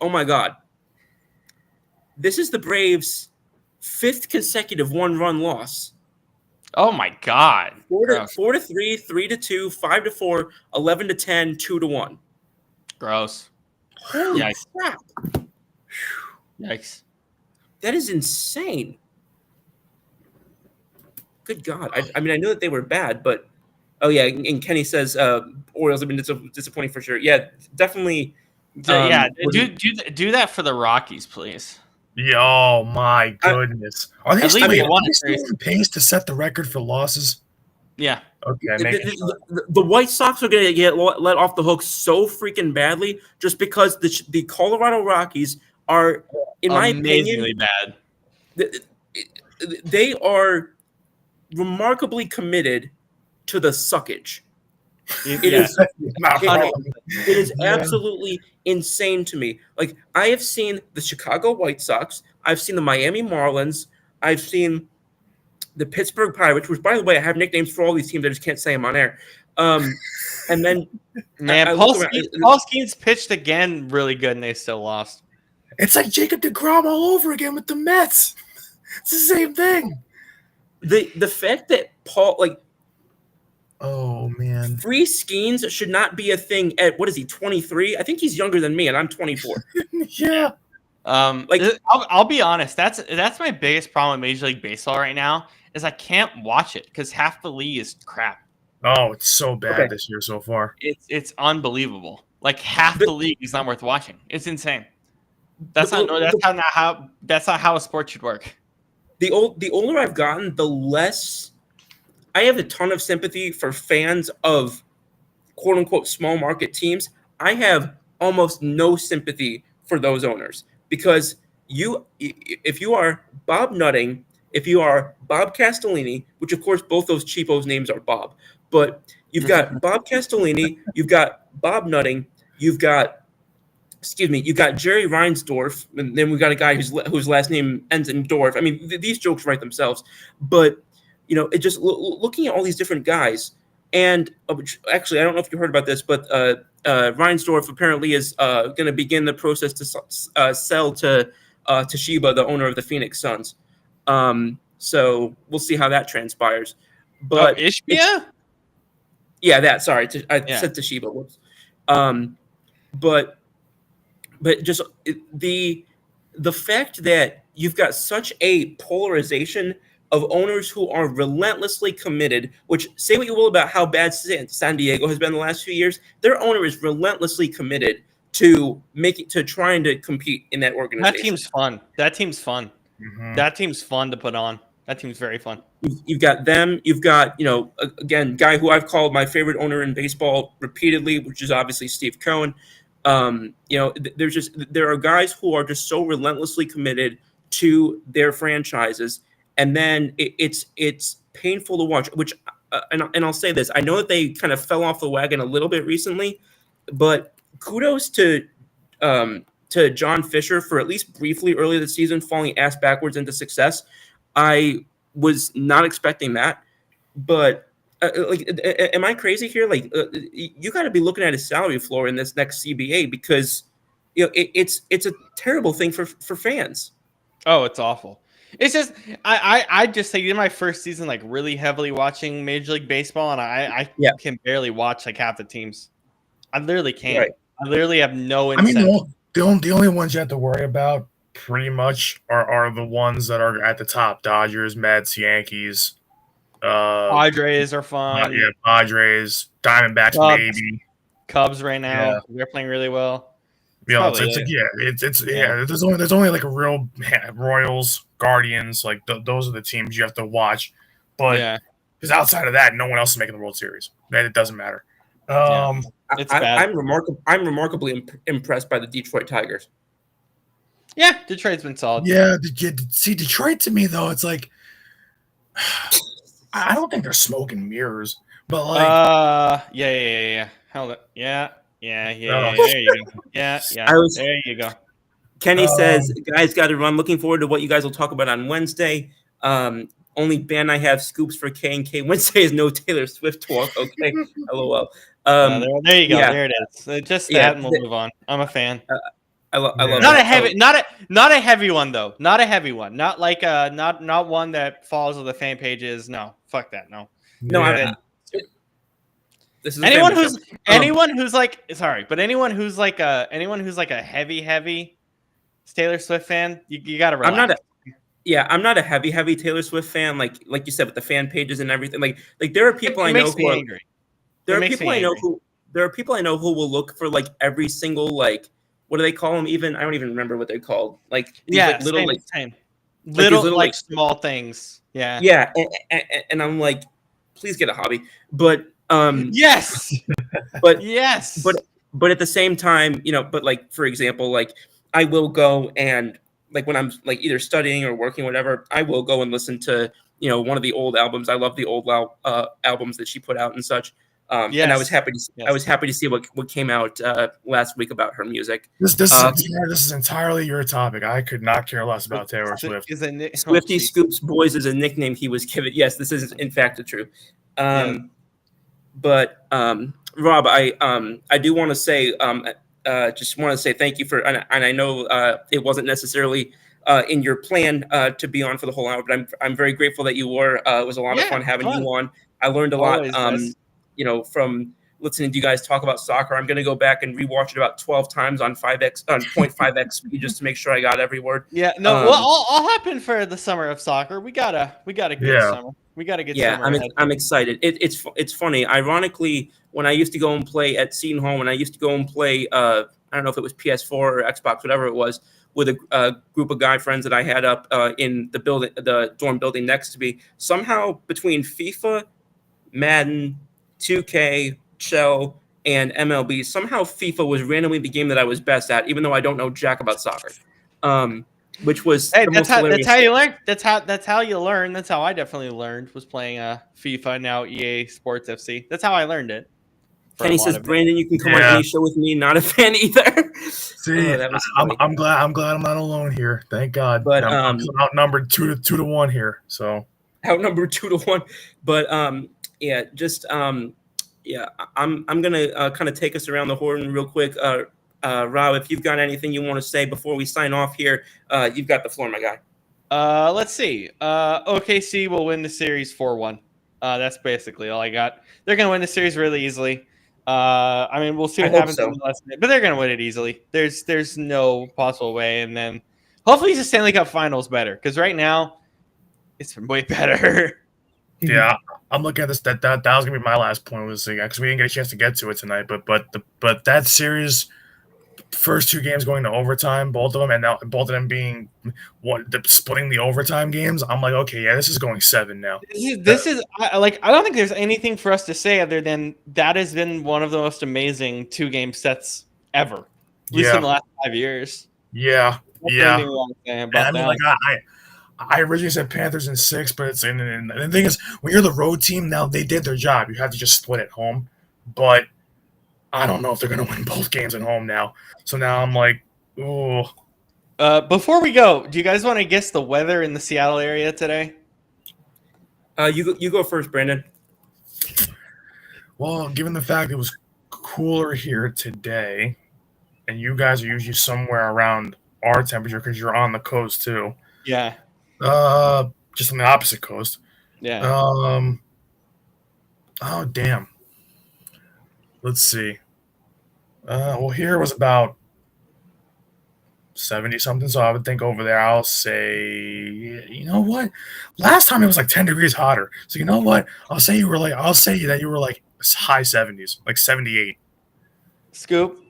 oh my God, this is the Braves' 5th consecutive 1-run loss. Oh my God! 4-3, 3-2, 5-4, 11-10, 2-1. Gross. Holy crap! Yikes! That is insane. Good God! I mean, I know that they were bad, but and Kenny says Orioles have been disappointing for sure. Yeah, definitely. Do that for the Rockies, please. Oh my goodness! Are they still on pace to set the record for losses? Yeah. Okay. The White Sox are going to get let off the hook so freaking badly just because the Colorado Rockies are, in my opinion, bad. They are remarkably committed to the suckage. It is absolutely insane to me. Like, I have seen the Chicago White Sox, I've seen the Miami Marlins. I've seen the Pittsburgh Pirates, which, by the way, I have nicknames for all these teams. I just can't say them on air. And then Man, I Paul look around. Skeens pitched again really good, and they still lost. It's like Jacob deGrom all over again with the Mets. It's the same thing. The fact that Paul, like, oh man, free Skeens should not be a thing at, what is he, 23? I think he's younger than me, and I'm 24. yeah. I'll be honest. That's my biggest problem with Major League Baseball right now is I can't watch it because half the league is crap. Oh, it's so bad this year so far. It's unbelievable. Like half the league is not worth watching. It's insane. That's not how a sport should work. The older I've gotten, the less I have a ton of sympathy for fans of quote unquote small market teams. I have almost no sympathy for those owners because if you are Bob Nutting, if you are Bob Castellini, which of course both those cheapos names are Bob, but you've got Bob Castellini, you've got Bob Nutting, you've got Jerry Reinsdorf, and then we've got a guy whose last name ends in Dorf. I mean, these jokes write themselves, but it just looking at all these different guys, and actually, I don't know if you heard about this, but Reinsdorf apparently is going to begin the process to sell to Toshiba, the owner of the Phoenix Suns. So we'll see how that transpires. But Ishbia? Yeah, that. Sorry, I said Toshiba. Whoops. But just the fact that you've got such a polarization of owners who are relentlessly committed, which say what you will about how bad San Diego has been the last few years, their owner is relentlessly committed to trying to compete in that organization. That team's fun. Mm-hmm. That team's fun to put on. That team's very fun. You've got them. You've got, again, guy who I've called my favorite owner in baseball repeatedly, which is obviously Steve Cohen. There are guys who are just so relentlessly committed to their franchises, and then it's painful to watch. Which and I'll say this: I know that they kind of fell off the wagon a little bit recently, but kudos to John Fisher for at least briefly early this season falling ass backwards into success. I was not expecting that, but. Am I crazy here? You got to be looking at his salary floor in this next CBA because, it's a terrible thing for fans. Oh, it's awful. It's just I just say in my first season, like really heavily watching Major League Baseball, and I can barely watch like half the teams. I literally can't. Right. I literally have no incentive. I mean, the only ones you have to worry about pretty much are the ones that are at the top: Dodgers, Mets, Yankees. Padres are fun. Padres, Diamondbacks, maybe Cubs right now. They're playing really well. There's only like a real Royals, Guardians, like those are the teams you have to watch. But because outside of that, no one else is making the World Series. It doesn't matter. It's bad. I'm remarkably impressed by the Detroit Tigers. Yeah, Detroit's been solid. Yeah, see, Detroit to me though, it's like. I don't think they're smoke and mirrors, but like, yeah. Hold it. Yeah. There you go. Yeah. There you go. Kenny says, guys, got to run. Looking forward to what you guys will talk about on Wednesday. Only band I have scoops for K&K Wednesday is no Taylor Swift talk. Okay, LOL. There you go. Yeah. There it is. Just that, and we'll move on. I'm a fan. I love not a heavy one though. Not a heavy one. Not like not one that follows the fan pages. No, fuck that. No. This is anyone who's like a heavy Taylor Swift fan. You got to relax. I'm not a heavy Taylor Swift fan. Like you said, with the fan pages and everything. Like there are people I know who are angry. There are people I know who will look for like every single like. What do they call them? Even I don't even remember what they're called. Like little small things. Yeah. Yeah, and I'm like, please get a hobby. But yes, but yes, but at the same time, but like for example, like I will go and like when I'm like either studying or working, whatever, I will go and listen to one of the old albums. I love the old albums that she put out and such. And I was happy to Yes. I was happy to see what came out last week about her music. This is entirely your topic. I could not care less about Taylor Swift. Swifty Scoops Boys is a nickname he was given. Yes, this is in fact true. But Rob, I do want to say just want to say thank you for, and I know it wasn't necessarily in your plan to be on for the whole hour, but I'm very grateful that you were. It was a lot of fun having you on. I learned a lot, from listening to you guys talk about soccer. I'm going to go back and rewatch it about 12 times on 0.5x speed just to make sure I got every word. Yeah, no, all happened for the summer of soccer. We got a good summer. We got a good summer. I'm excited. It's funny. Ironically, when I used to go and play at Seton Hall, when I used to go and play, I don't know if it was PS4 or Xbox, whatever it was, with a group of guy friends that I had up in the building, the dorm building next to me. Somehow between FIFA, Madden, 2K, Shell, and MLB, somehow FIFA was randomly the game that I was best at, even though I don't know jack about soccer. Which was that's how you learn. That's how you learn. That's how I definitely learned, was playing FIFA, now EA Sports FC. That's how I learned it. Kenny says, Brandon, you can come on any show with me. Not a fan either. See, I'm glad I'm not alone here. Thank God. But I'm outnumbered 2-1 here. So outnumbered 2-1. But I'm gonna kind of take us around the horn real quick. Rob, if you've got anything you want to say before we sign off here, you've got the floor, my guy. Let's see. OKC will win the series 4-1. That's basically all I got. They're gonna win the series really easily. I mean, we'll see what happens in the last minute, but they're gonna win it easily. There's no possible way. And then hopefully the Stanley Cup Finals better, because right now it's way better. Yeah, I'm looking at this. That was gonna be my last point, was because we didn't get a chance to get to it tonight. But that series, first two games going to overtime, both of them, and now both of them being splitting the overtime games. I'm like, okay, yeah, this is going 7 now. This is I don't think there's anything for us to say other than that has been one of the most amazing 2-game sets ever, at least in the last 5 years. Yeah. I originally said Panthers in 6, but and the thing is, when you're the road team, now they did their job. You have to just split at home, but I don't know if they're going to win both games at home now. So now I'm like, ooh. Before we go, do you guys want to guess the weather in the Seattle area today? You go first, Brandon. Well, given the fact it was cooler here today, and you guys are usually somewhere around our temperature because you're on the coast too. Yeah. Just on the opposite coast. Yeah. Oh, damn. Let's see. Well, here it was about 70-something, so I would think over there I'll say, you know what? Last time it was like 10 degrees hotter. So you know what? I'll say that you were like high 70s, like 78. Scoop?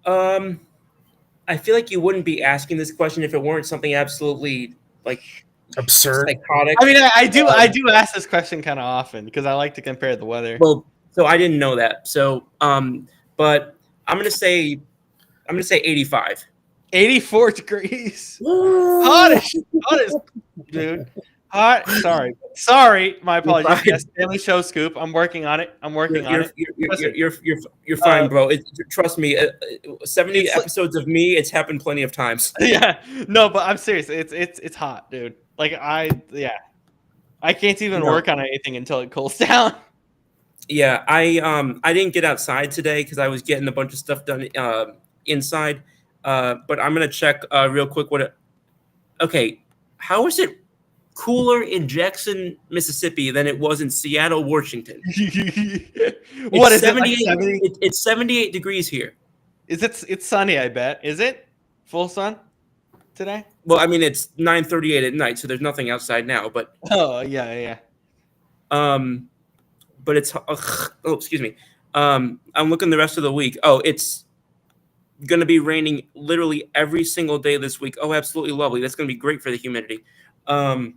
I feel like you wouldn't be asking this question if it weren't something absolutely absurd, psychotic. I mean, I do ask this question kind of often because I like to compare the weather. Well, so I didn't know that. So, but I'm gonna say 85. 84 degrees. Hot as dude. Hot. Sorry. My apologies. Yes, Daily Show Scoop. I'm working on it. You're fine, bro. Trust me. 70 episodes of me. It's happened plenty of times. Yeah. No, but I'm serious. It's hot, dude. Like I can't even work on anything until it cools down. Yeah, I didn't get outside today because I was getting a bunch of stuff done inside. But I'm gonna check real quick Okay, how is it cooler in Jackson, Mississippi than it was in Seattle, Washington? What is it? Like 70? It's 78 degrees here. It's sunny, I bet. Is it full sun today? Well, I mean it's 9:38 at night, so there's nothing outside now. But yeah. But it's excuse me. I'm looking the rest of the week. Oh, it's gonna be raining literally every single day this week. Oh, absolutely lovely. That's gonna be great for the humidity. We're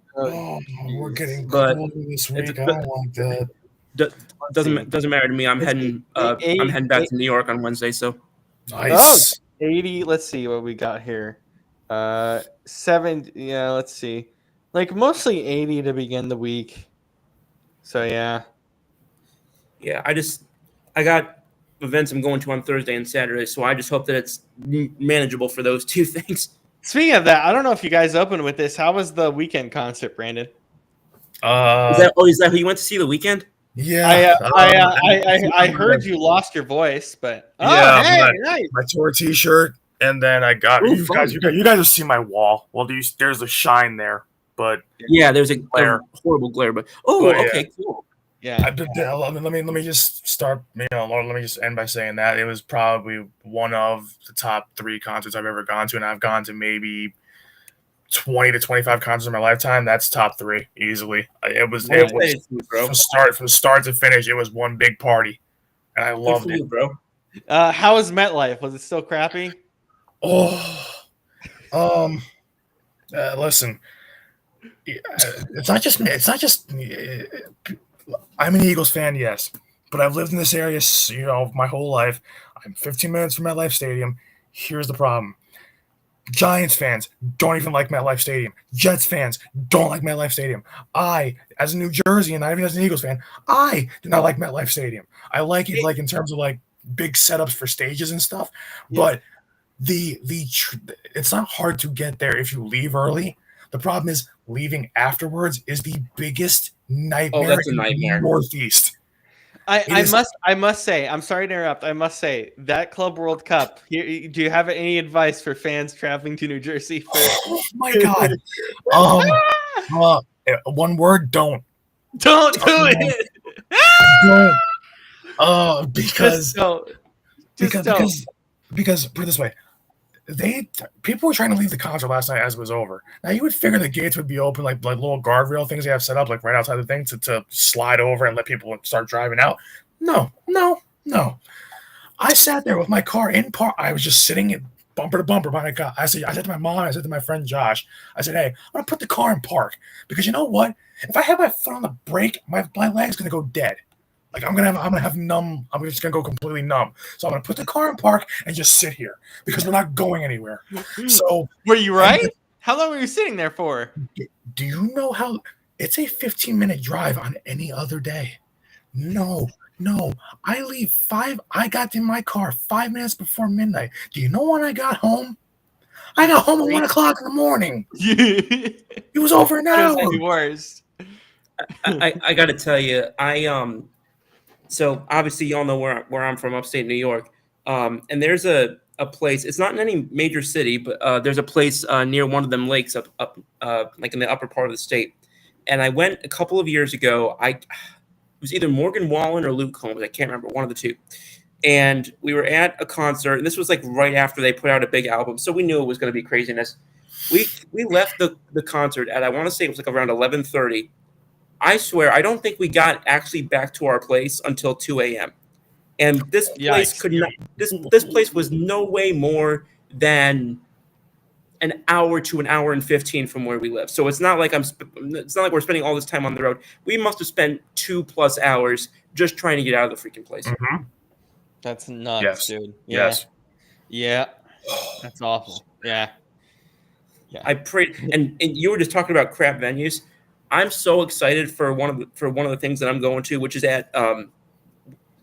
getting cold this week. I don't like that. Doesn't matter to me. I'm heading back to New York on Wednesday. So nice. 80. Let's see what we got here. 7. Yeah, let's see. Like mostly 80 to begin the week. So yeah. Yeah, I got events I'm going to on Thursday and Saturday, so I just hope that it's manageable for those two things. Speaking of that, I don't know if you guys opened with this. How was the weekend concert, Brandon? Is that who you went to see the weekend? Yeah. I heard you lost your voice, but Yeah, hey, nice. my tour T-shirt, and then I got Ooh, you guys. You guys have seen my wall. Well, there's a shine there, but Yeah, there's a glare. horrible glare, but yeah. okay, cool. Yeah. Let me just start. Let me just end by saying that it was probably one of the top 3 concerts I've ever gone to, and I've gone to maybe 20 to 25 concerts in my lifetime. That's top 3 easily. It was bro. from start to finish. It was one big party, and I loved it, bro. How was MetLife? Was it still crappy? Oh, listen, it's not just me. It's not just. I'm an Eagles fan, yes, but I've lived in this area, my whole life. I'm 15 minutes from MetLife Stadium. Here's the problem: Giants fans don't even like MetLife Stadium. Jets fans don't like MetLife Stadium. I, as a New Jersey and not even as an Eagles fan, I do not like MetLife Stadium. I like it like in terms of like big setups for stages and stuff, but it's not hard to get there if you leave early. The problem is leaving afterwards is the biggest nightmare. Oh, that's a nightmare. In the Northeast. I must say, I'm sorry to interrupt. I must say that Club World Cup. Do you have any advice for fans traveling to New Jersey? Oh my God! One word: don't. Don't do it. Don't. Because put it this way, people were trying to leave the concert last night as it was over. Now you would figure the gates would be open, like little guardrail things they have set up, like right outside the thing to slide over and let people start driving out. No. I sat there with my car in park. I was just sitting bumper to bumper by my car. I said to my mom, I said to my friend Josh, I said, hey, I'm gonna put the car in park because you know what? If I have my foot on the brake, my leg's gonna go dead. Like I'm gonna have numb. I'm just gonna go completely numb. So I'm gonna put the car in park and just sit here because we're not going anywhere. So were you right? How long were you sitting there for? Do you know how it's a 15-minute drive on any other day? No. I leave 5. I got in my car 5 minutes before midnight. Do you know when I got home? I got home at 1 o'clock in the morning. It was over an hour. It was worse. I got to tell you, so obviously y'all know where I'm from, upstate New York, and there's a place. It's not in any major city, but there's a place near one of them lakes up like in the upper part of the state. And I went a couple of years ago. It was either Morgan Wallen or Luke Combs. I can't remember, one of the two. And we were at a concert, and this was like right after they put out a big album, so we knew it was going to be craziness. We left the concert at, I want to say it was like around 11:30. I swear, I don't think we got actually back to our place until 2 a.m. And this place this place was no way more than an hour to an hour and 15 from where we live. So it's not like we're spending all this time on the road. We must have spent 2+ hours just trying to get out of the freaking place. Mm-hmm. That's nuts, yes. Dude. Yeah. Yes. Yeah. That's awful. Yeah. I pray, and you were just talking about crap venues. I'm so excited for one of the things that I'm going to, which is at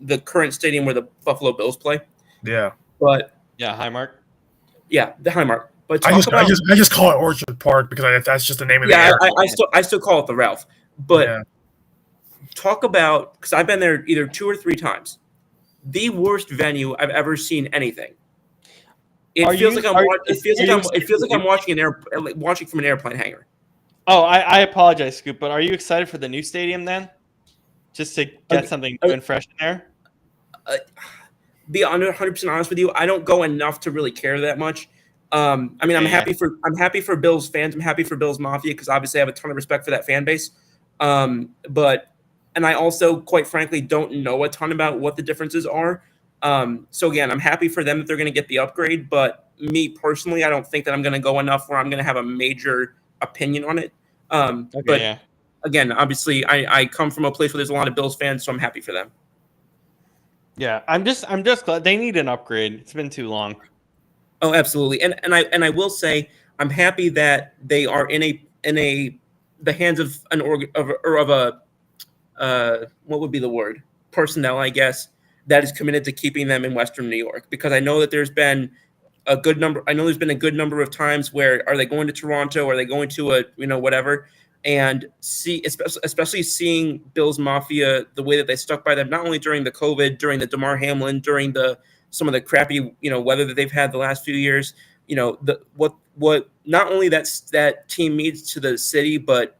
the current stadium where the Buffalo Bills play. Yeah. But Highmark. Yeah, the Highmark. But I just call it Orchard Park because that's just the name of the area. I still call it the Ralph. But talk about, because I've been there either 2 or 3 times, the worst venue I've ever seen anything. It feels like I'm watching from an airplane hangar. Oh, I apologize, Scoop, but are you excited for the new stadium then? Just to get something new and fresh in there? Be 100% honest with you, I don't go enough to really care that much. I'm happy for Bills fans. I'm happy for Bills Mafia because obviously I have a ton of respect for that fan base. And I also, quite frankly, don't know a ton about what the differences are. So again, I'm happy for them that they're going to get the upgrade. But me personally, I don't think that I'm going to go enough where I'm going to have a major opinion on it. Again, obviously, I come from a place where there's a lot of Bills fans, so I'm happy for them. Yeah, I'm just glad they need an upgrade. It's been too long. Oh, absolutely, and I will say I'm happy that they are in the hands of what would be the word? personnel, I guess, that is committed to keeping them in Western New York, because I know that there's been a good number. I know there's been a good number of times where are they going to Toronto? Are they going to whatever? And especially seeing Bills Mafia, the way that they stuck by them, not only during the COVID, during the DeMar Hamlin, during some of the crappy weather that they've had the last few years. What not only that team means to the city, but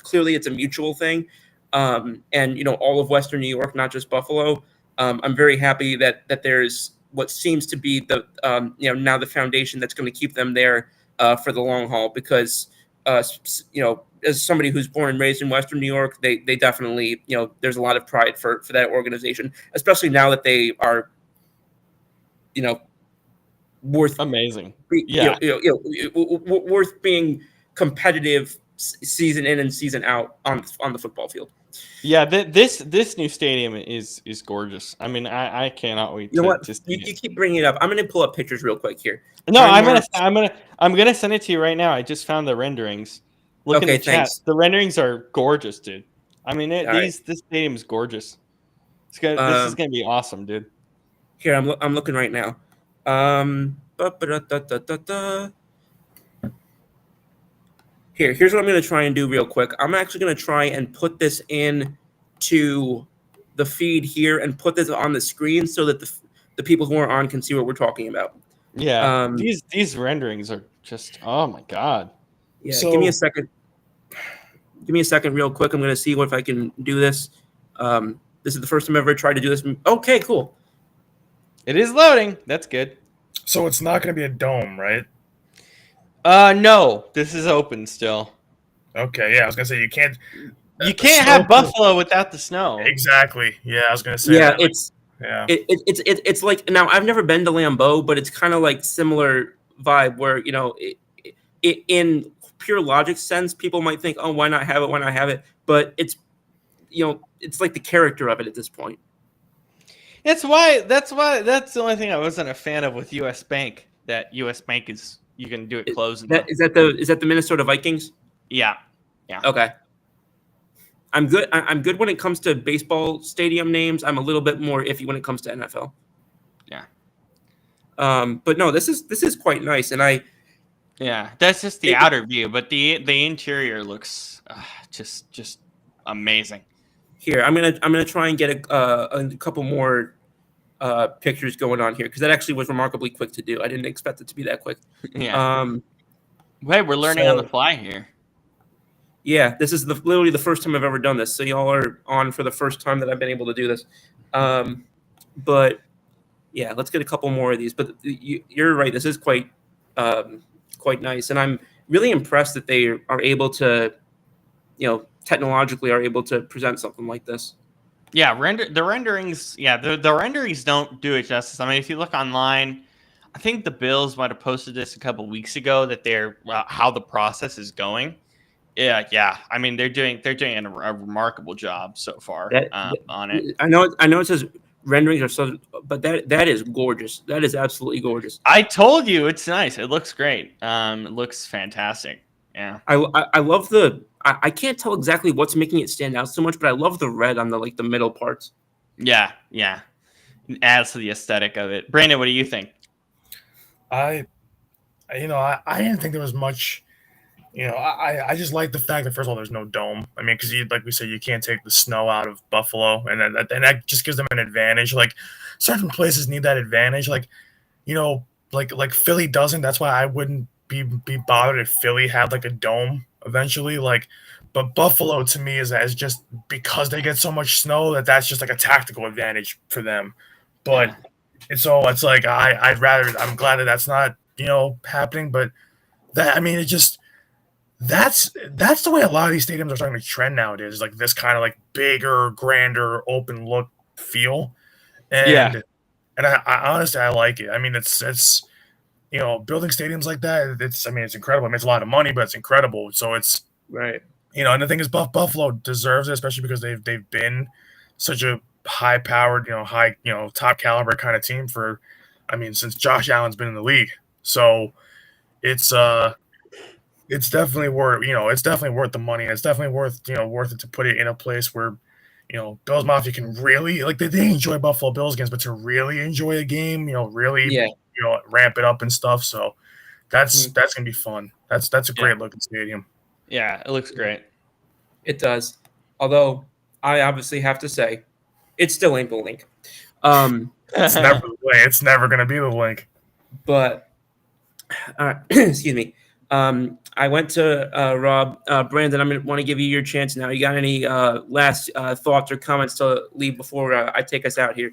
clearly it's a mutual thing. And all of Western New York, not just Buffalo. I'm very happy that there's what seems to be the now the foundation that's going to keep them there for the long haul, because as somebody who's born and raised in Western New York, they definitely there's a lot of pride for that organization, especially now that they are worth amazing, worth being competitive season in and season out on the football field. Yeah, this new stadium is gorgeous. I mean, I cannot wait. You keep bringing it up. I'm going to pull up pictures real quick here. No, I'm gonna send it to you right now. I just found the renderings. Look in the chat. Thanks. The renderings are gorgeous, dude. I mean, this stadium is gorgeous. This is gonna be awesome, dude. Here, I'm looking right now. Here's what I'm going to try and do real quick. I'm actually going to try and put this in to the feed here and put this on the screen so that the people who are on can see what we're talking about. Yeah, these renderings are just, oh my god. Yeah, so, give me a second. Give me a second real quick. I'm going to see if I can do this. This is the first time I've ever tried to do this. Okay, cool. It is loading. That's good. So it's not going to be a dome, right? No. This is open still. Okay, yeah. I was going to say you can't have Buffalo without the snow. Exactly. Yeah, I was going to say that. It's like, now I've never been to Lambeau, but it's kind of like similar vibe where, in pure logic sense, people might think, oh, why not have it? Why not have it? But it's like the character of it at this point. That's the only thing I wasn't a fan of with US Bank. That US Bank is, you can do it closed. Is that the Minnesota Vikings? Yeah. Okay. I'm good when it comes to baseball stadium names. I'm a little bit more iffy when it comes to NFL. Yeah. But no, this is quite nice, and that's just the outer view, but the interior looks just amazing. Here, I'm gonna try and get a couple more pictures going on here, because that actually was remarkably quick to do. I didn't expect it to be that quick. Yeah. Hey, we're learning on the fly here. Yeah, this is literally the first time I've ever done this. So y'all are on for the first time that I've been able to do this. But yeah, let's get a couple more of these. But you're right. This is quite nice, and I'm really impressed that they are able to, technologically are able to present something like this. Yeah, the renderings. Yeah, the renderings don't do it justice. I mean, if you look online, I think the Bills might have posted this a couple weeks ago that how the process is going. Yeah. I mean, they're doing a remarkable job so far on it. I know it says renderings are so, but that is gorgeous. That is absolutely gorgeous. I told you it's nice. It looks great. It looks fantastic. Yeah. I love I can't tell exactly what's making it stand out so much, but I love the red on the middle parts. Yeah. It adds to the aesthetic of it. Brandon, what do you think? I didn't think there was much. I just like the fact that, first of all, there's no dome. I mean, because like we said, you can't take the snow out of Buffalo, and that just gives them an advantage. Like certain places need that advantage. Like like Philly doesn't. That's why I wouldn't be bothered if Philly had like a dome eventually. But Buffalo to me is just because they get so much snow that's just like a tactical advantage for them. But it's like I'm glad that that's not happening. But it just. That's the way a lot of these stadiums are starting to trend nowadays. Like this kind of like bigger, grander, open look feel, and I honestly I like it. I mean, it's building stadiums like that. It's incredible. I mean, it's a lot of money, but it's incredible. So it's right. And the thing is, Buffalo deserves it, especially because they've been such a high powered, top caliber kind of team since Josh Allen's been in the league. So it's definitely worth the money. It's definitely worth it to put it in a place where, Bills Mafia can really they enjoy Buffalo Bills games, but to really enjoy a game, really Yeah. ramp it up and stuff. So that's Mhm. gonna be fun. That's a great looking stadium. Yeah, it looks great. It does. Although I obviously have to say, it still ain't the link. It's never the way. It's never gonna be the link. But excuse me. I went to Rob. Brandon, I'm going to want to give you your chance now. You got any last thoughts or comments to leave before I take us out here?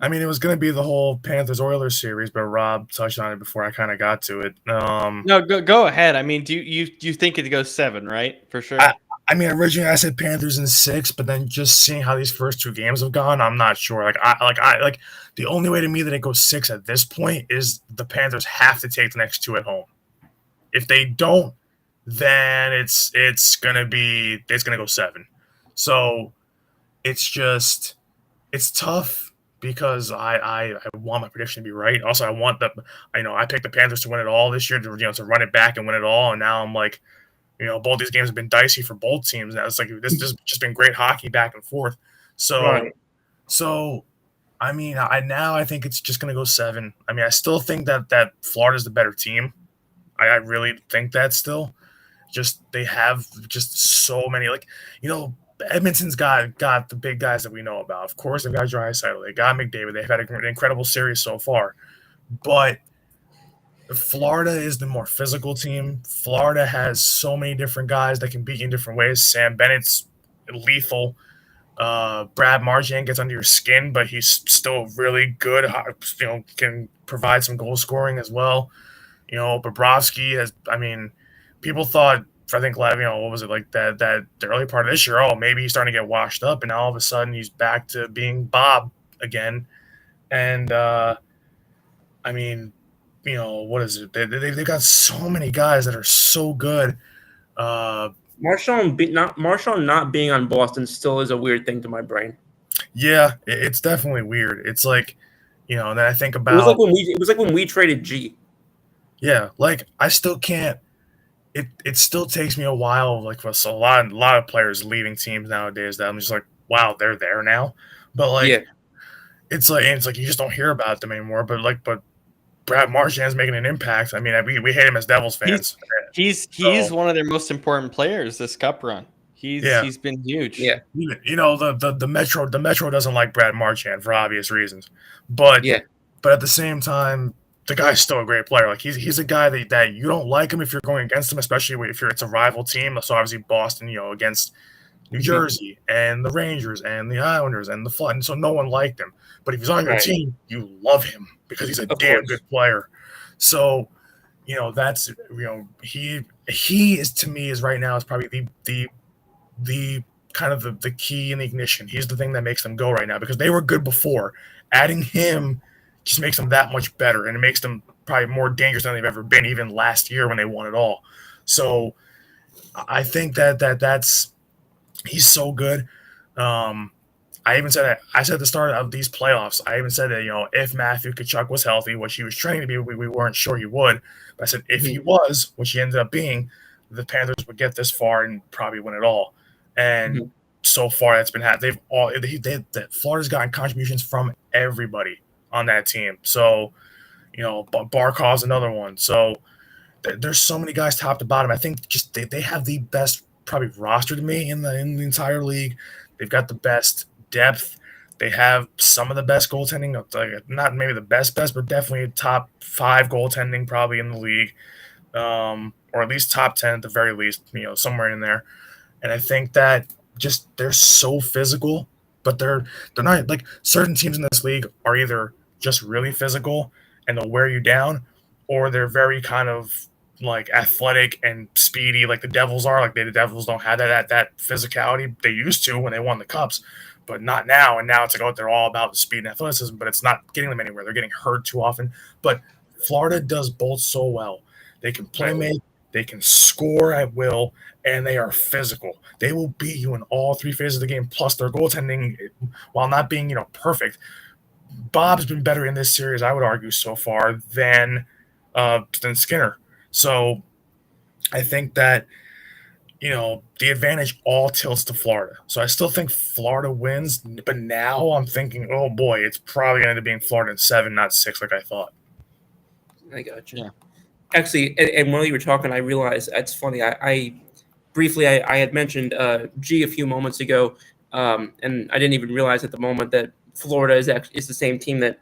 I mean, it was going to be the whole Panthers Oilers series, but Rob touched on it before I kind of got to it. No, go ahead. I mean, do you think it goes 7, right? For sure. I mean, originally I said Panthers in 6, but then just seeing how these first 2 games have gone, I'm not sure. The only way to me that it goes 6 at this point is the Panthers have to take the next 2 at home. If they don't, then it's gonna go 7. So it's tough because I want my prediction to be right. Also, I picked the Panthers to win it all this year to run it back and win it all, and now I'm like, both these games have been dicey for both teams. Now it's like this has just been great hockey back and forth. So Right. I mean, I think it's just gonna go 7. I mean, I still think that Florida's the better team. I really think that still. Just they have just so many Edmonton's got the big guys that we know about. Of course, they've got Draisaitl, they got McDavid. They've had an incredible series so far, but Florida is the more physical team. Florida has so many different guys that can beat you in different ways. Sam Bennett's lethal. Brad Marchand gets under your skin, but he's still really good. Can provide some goal scoring as well. Bobrovsky has. I mean, people thought. I think, what was it like that the early part of this year? Oh, maybe he's starting to get washed up, and now all of a sudden he's back to being Bob again. And I mean, what is it? They've got so many guys that are so good. Marshall not being on Boston still is a weird thing to my brain. Yeah, it's definitely weird. It's like, and then I think about it was like when we traded G. Yeah, I still can't. It still takes me a while, for a lot of players leaving teams nowadays that I'm just like, wow, they're there now. But it's like you just don't hear about them anymore. But Brad Marchand's making an impact. I mean, we hate him as Devils fans. He's one of their most important players this Cup run. He's been huge. Yeah. The Metro doesn't like Brad Marchand for obvious reasons. But at the same time, the guy's still a great player. He's a guy that you don't like him if you're going against him, especially if it's a rival team. So obviously Boston, against New Jersey and the Rangers and the Islanders and the Flood. And so no one liked him. But if he's on your team, you love him because he's a damn good player. So, that's he is, to me, is right now is probably the kind of the key in the ignition. He's the thing that makes them go right now because they were good before. Adding him just makes them that much better, and it makes them probably more dangerous than they've ever been, even last year when they won it all. So I think that's he's so good. I even said at the start of these playoffs, I even said that, if Matthew Tkachuk was healthy, which he was training to be, we weren't sure he would. But I said if he was, which he ended up being, the Panthers would get this far and probably win it all. And so far, that's been happening. Florida's gotten contributions from everybody on that team. So, Barkov's another one. So there's so many guys top to bottom. I think just they have the best probably roster to me in the entire league. They've got the best depth. They have some of the best goaltending. Not maybe the best, but definitely top 5 goaltending probably in the league, or at least top 10 at the very least. Somewhere in there. And I think that just they're so physical, but they're not certain teams in this league are either just really physical and they'll wear you down, or they're very kind of athletic and speedy, like the Devils are. The Devils don't have that physicality. They used to when they won the Cups, but not now. And now it's they're all about the speed and athleticism, but it's not getting them anywhere. They're getting hurt too often. But Florida does both so well. They can play make, they can score at will, and they are physical. They will beat you in all 3 phases of the game. Plus, their goaltending, while not being perfect, Bob's been better in this series, I would argue, so far than Skinner. So I think that the advantage all tilts to Florida. So I still think Florida wins, but now I'm thinking, oh boy, it's probably going to end up being Florida in 7, not 6, like I thought. I got you. Yeah. Actually, and while you were talking, I realized it's funny. I briefly I had mentioned G a few moments ago, and I didn't even realize at the moment that Florida is the same team that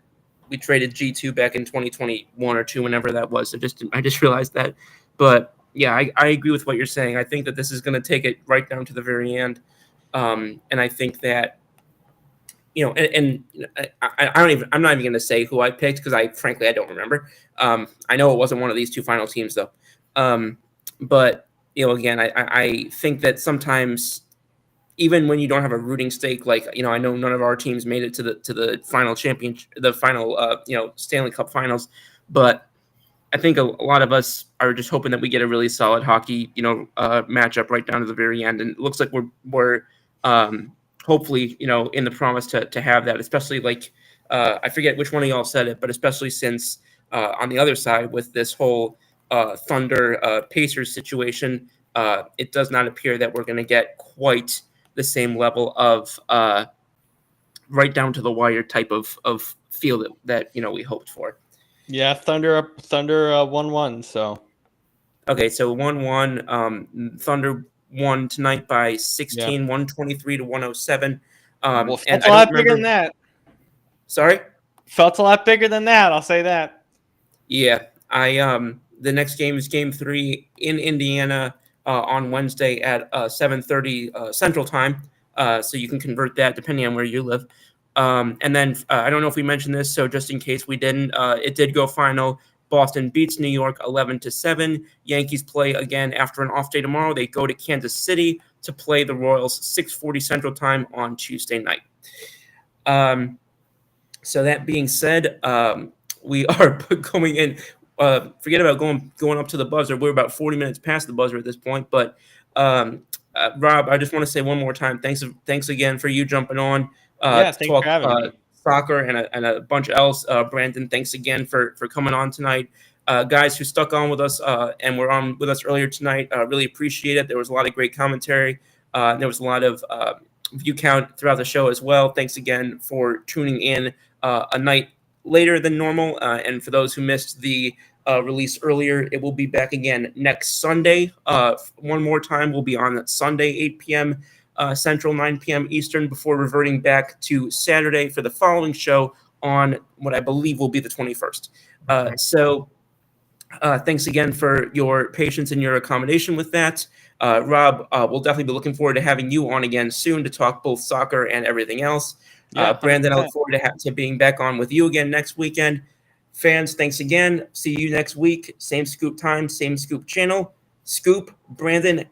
we traded G2 back in 2021 or 2, whenever that was. I just realized that. But yeah, I agree with what you're saying. I think that this is going to take it right down to the very end, and I think that and I'm not even going to say who I picked because frankly I don't remember. I know it wasn't one of these two final teams though. But again, I think that sometimes even when you don't have a rooting stake, like I know none of our teams made it to the final Stanley Cup Finals, but I think a lot of us are just hoping that we get a really solid hockey matchup right down to the very end, and it looks like we're hopefully in the promise to have that, especially like I forget which one of y'all said it, but especially since on the other side with this whole Thunder Pacers situation, it does not appear that we're going to get quite the same level of right down to the wire type of feel that we hoped for. Yeah, Thunder 1-1. So okay, so 1-1. Thunder won tonight by 16, 123 to 107. Well, And felt a lot bigger than that. Sorry? Felt a lot bigger than that. I'll say that. Yeah, the next game is Game 3 in Indiana on Wednesday at 7:30 Central Time. So you can convert that depending on where you live. And then I don't know if we mentioned this, so just in case we didn't, it did go final. Boston beats New York 11-7. Yankees play again after an off day tomorrow. They go to Kansas City to play the Royals 6:40 Central Time on Tuesday night. So that being said, we are going in. Forget about going up to the buzzer. We're about 40 minutes past the buzzer at this point. But Rob, I just want to say one more time, thanks again for you jumping on. Thanks to talk for having me. soccer and a bunch else. Brandon, thanks again for coming on tonight. Guys who stuck on with us and were on with us earlier tonight, really appreciate it. There was a lot of great commentary. There was a lot of view count throughout the show as well. Thanks again for tuning in a night later than normal. And for those who missed the release earlier, it will be back again next Sunday. One more time, we'll be on Sunday, 8 p.m. Central, 9 p.m. Eastern, before reverting back to Saturday for the following show on what I believe will be the 21st. So thanks again for your patience and your accommodation with that. Rob, we'll definitely be looking forward to having you on again soon to talk both soccer and everything else. Brandon, I look forward to being back on with you again next weekend. Fans, thanks again. See you next week. Same Scoop time, same Scoop channel. Scoop, Brandon,